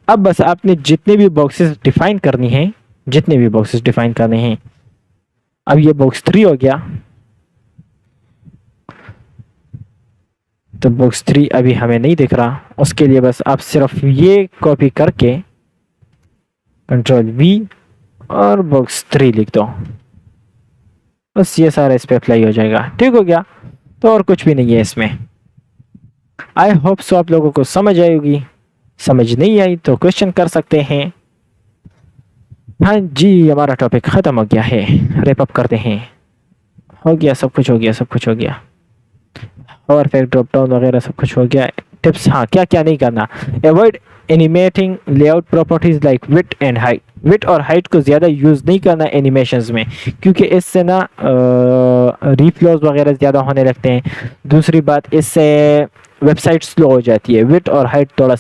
अब बस आपने जितने भी बॉक्सेस डिफाइन करनी है, जितने भी बॉक्सेस डिफाइन करने हैं, अब ये बॉक्स 3 हो गया, तो बॉक्स 3 अभी हमें नहीं दिख रहा। उसके लिए बस आप सिर्फ ये कॉपी करके कंट्रोल वी और बॉक्स 3 लिख दो, बस ये सारा इस पे अप्लाई हो जाएगा, ठीक हो गया। तो और कुछ भी नहीं है इसमें। आई होप सो आप लोगों को समझ आएगी। समझ नहीं आई तो क्वेश्चन कर सकते हैं। हाँ जी, हमारा टॉपिक ख़त्म हो गया है, रैप अप करते हैं। हो गया, सब कुछ हो गया, सब कुछ हो गया, और फैक्ट ड्रॉप डाउन वगैरह सब कुछ हो गया। टिप्स, हाँ क्या क्या नहीं करना। Avoid animating layout properties like width and height. Width और हाइट को ज़्यादा यूज़ नहीं करना एनिमेशंस में, क्योंकि इससे ना रीफ्लोज वगैरह ज़्यादा होने लगते हैं। दूसरी बात, इससे वेबसाइट स्लो हो जाती है। विड्थ और हाइट थोड़े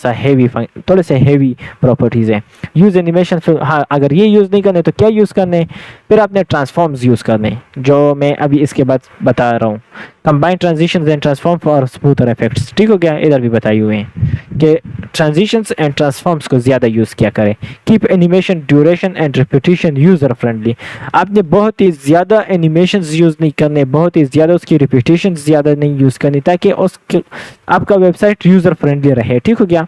से हेवी प्रॉपर्टीज़ हैं। यूज़ एनिमेशन, हाँ अगर ये यूज़ नहीं करने तो क्या यूज़ करने? फिर आपने ट्रांसफॉर्म्स यूज़ करने, जो मैं अभी इसके बाद बता रहा हूँ। Combine transitions and transform for smoother effects, ठीक हो गया। इधर भी बताए हुए हैं कि ट्रांजिशंस एंड ट्रांसफॉर्म्स को ज़्यादा यूज़ किया करें। Keep animation duration and repetition user friendly. आपने बहुत ही ज़्यादा एनिमेशंस यूज़ नहीं करने, बहुत ही ज़्यादा उसकी रिपीटिशन ज़्यादा नहीं यूज़ करनी, ताकि उसके आपका वेबसाइट यूज़र फ्रेंडली रहे, ठीक हो गया।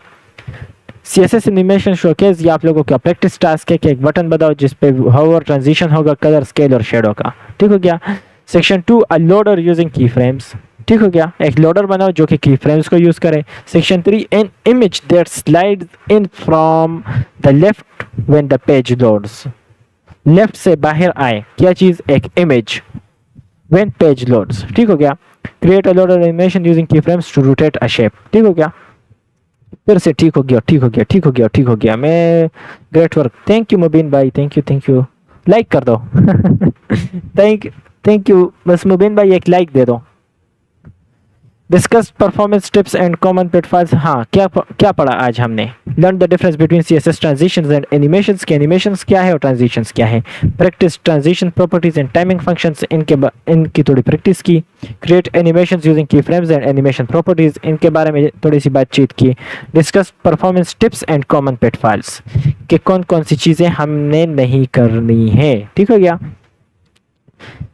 CSS एनिमेशन शोकेस, ये आप लोगों का प्रैक्टिस टास्क है कि एक बटन बताओ जिस पे होवर ट्रांजिशन होगा, कलर, स्केल और शेडो का, ठीक हो गया। सेक्शन 2, अ लोडर यूजिंग की फ्रेम्स, ठीक हो गया। एक लोडर बनाओ जो कि की फ्रेम्स को यूज करे। Section 3, an image that slides in from the left when the page loads. Left से बाहर आए क्या चीज? एक इमेज व्हेन पेज लोड्स, ठीक हो गया। Create a loader animation using key frames to rotate a shape, ठीक हो गया। फिर से ठीक हो गया, ठीक हो गया, ठीक हो गया, ठीक हो गया। मैं ग्रेट वर्क, थैंक यू मुबीन भाई, thank you, thank you. Like कर दो। थैंक यू, बस मुबीन भाई एक लाइक दे दो। Discuss performance tips and common pitfalls, हाँ क्या पढ़ा आज हमने? Learn the difference between CSS transitions and animations, के एनिमेशंस क्या है और ट्रांजिशंस क्या है। Practice transition properties and timing functions, इनकी थोड़ी प्रैक्टिस की। Create animations using key frames and animation properties, इनके बारे में थोड़ी सी बातचीत की। Discuss performance tips and common pitfalls, कि कौन कौन सी चीज़ें हमने नहीं करनी है, ठीक हो गया।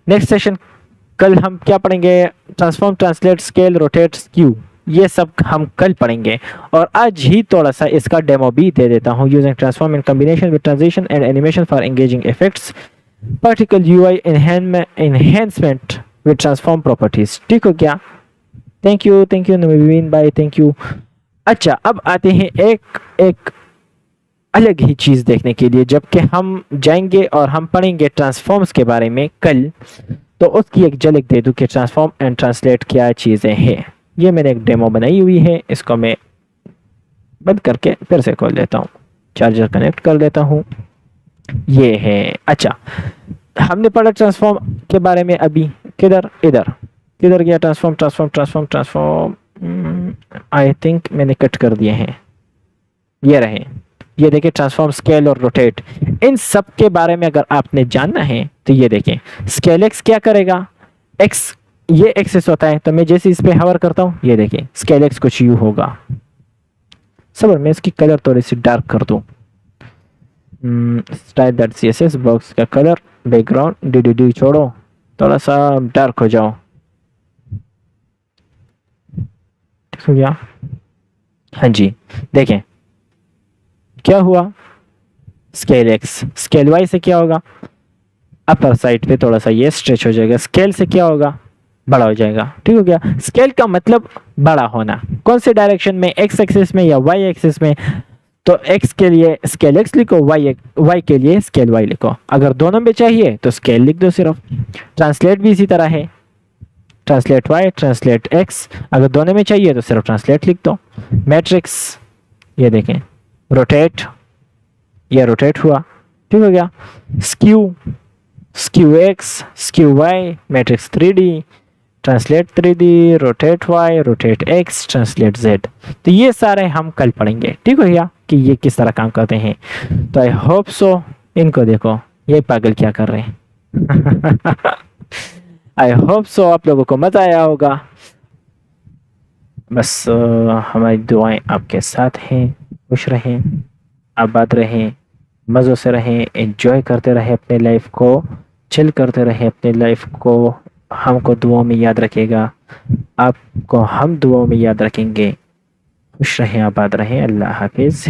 नेक्स्ट सेशन कल हम क्या पढ़ेंगे? Transform, translate, scale, rotate, skew, ये सब हम कल पढ़ेंगे। और आज ही थोड़ा सा इसका डेमो भी दे देता हूँ। Using transform in combination with transition and animation for engaging effects, particle UI enhancement with transform properties, ठीक हो गया। थैंक यू नवीन भाई, थैंक यू। अच्छा, अब आते हैं एक एक अलग ही चीज देखने के लिए। जबकि हम जाएंगे और हम पढ़ेंगे ट्रांसफॉर्म्स के बारे में कल, तो उसकी एक झलक दे दूं कि ट्रांसफॉर्म एंड ट्रांसलेट क्या चीजें हैं। ये मैंने एक डेमो बनाई हुई है, इसको मैं बंद करके फिर से खोल लेता हूँ, चार्जर कनेक्ट कर लेता हूँ। ये है। अच्छा, हमने पढ़ा ट्रांसफॉर्म के बारे में अभी। किधर, इधर किधर गया transform transform transform transform? I think मैंने कट कर दिए हैं, ये रहे। ये देखिए ट्रांसफॉर्म, स्केल और रोटेट, इन सब के बारे में अगर आपने जानना है तो ये देखें। स्केल एक्स क्या करेगा, एक्स ये एक्सिस होता है, तो मैं जैसे इस पे हवर करता हूँ, ये देखिए स्केल एक्स कुछ यू होगा। सबर मैं इसकी कलर थोड़ी सी डार्क कर दूं। स्टाइल डॉट सीएसएस बॉक्स का कलर, बैकग्राउंड डी छोड़ो, थोड़ा सा डार्क हो जाओ, ठीक हो गया। हाँ जी, देखें क्या हुआ। स्केल एक्स, स्केल वाई से क्या होगा, अपर साइड पे थोड़ा सा ये स्ट्रेच हो जाएगा। स्केल से क्या होगा, बड़ा हो जाएगा, ठीक हो गया। स्केल का मतलब बड़ा होना, कौन से डायरेक्शन में, एक्स एक्सिस में या वाई एक्सिस में। तो एक्स के लिए स्केल एक्स लिखो, वाई के लिए स्केल वाई लिखो। अगर दोनों में चाहिए तो स्केल लिख दो सिर्फ। ट्रांसलेट भी इसी तरह है, ट्रांसलेट वाई ट्रांसलेट एक्स, अगर दोनों में चाहिए तो सिर्फ ट्रांसलेट लिख दो। मैट्रिक्स, ये देखें रोटेट, ये रोटेट हुआ, ठीक हो गया। Skew, skew X skew Y, matrix 3D, translate 3D, rotate Y rotate X, translate Z. तो ये सारे हम कल पढ़ेंगे, ठीक हो गया, कि ये किस तरह काम करते हैं। तो आई होप सो, इनको देखो ये पागल क्या कर रहे हैं। आई होप सो आप लोगों को मजा आया होगा। बस हमारी दुआएं आपके साथ हैं। खुश रहें, आबाद रहें, मज़ों से रहें, एंजॉय करते रहें अपने लाइफ को, चिल करते रहें अपने लाइफ को। हमको दुआओं में याद रखेगा, आपको हम दुआओं में याद रखेंगे। खुश रहें, आबाद रहें। अल्लाह हाफिज़।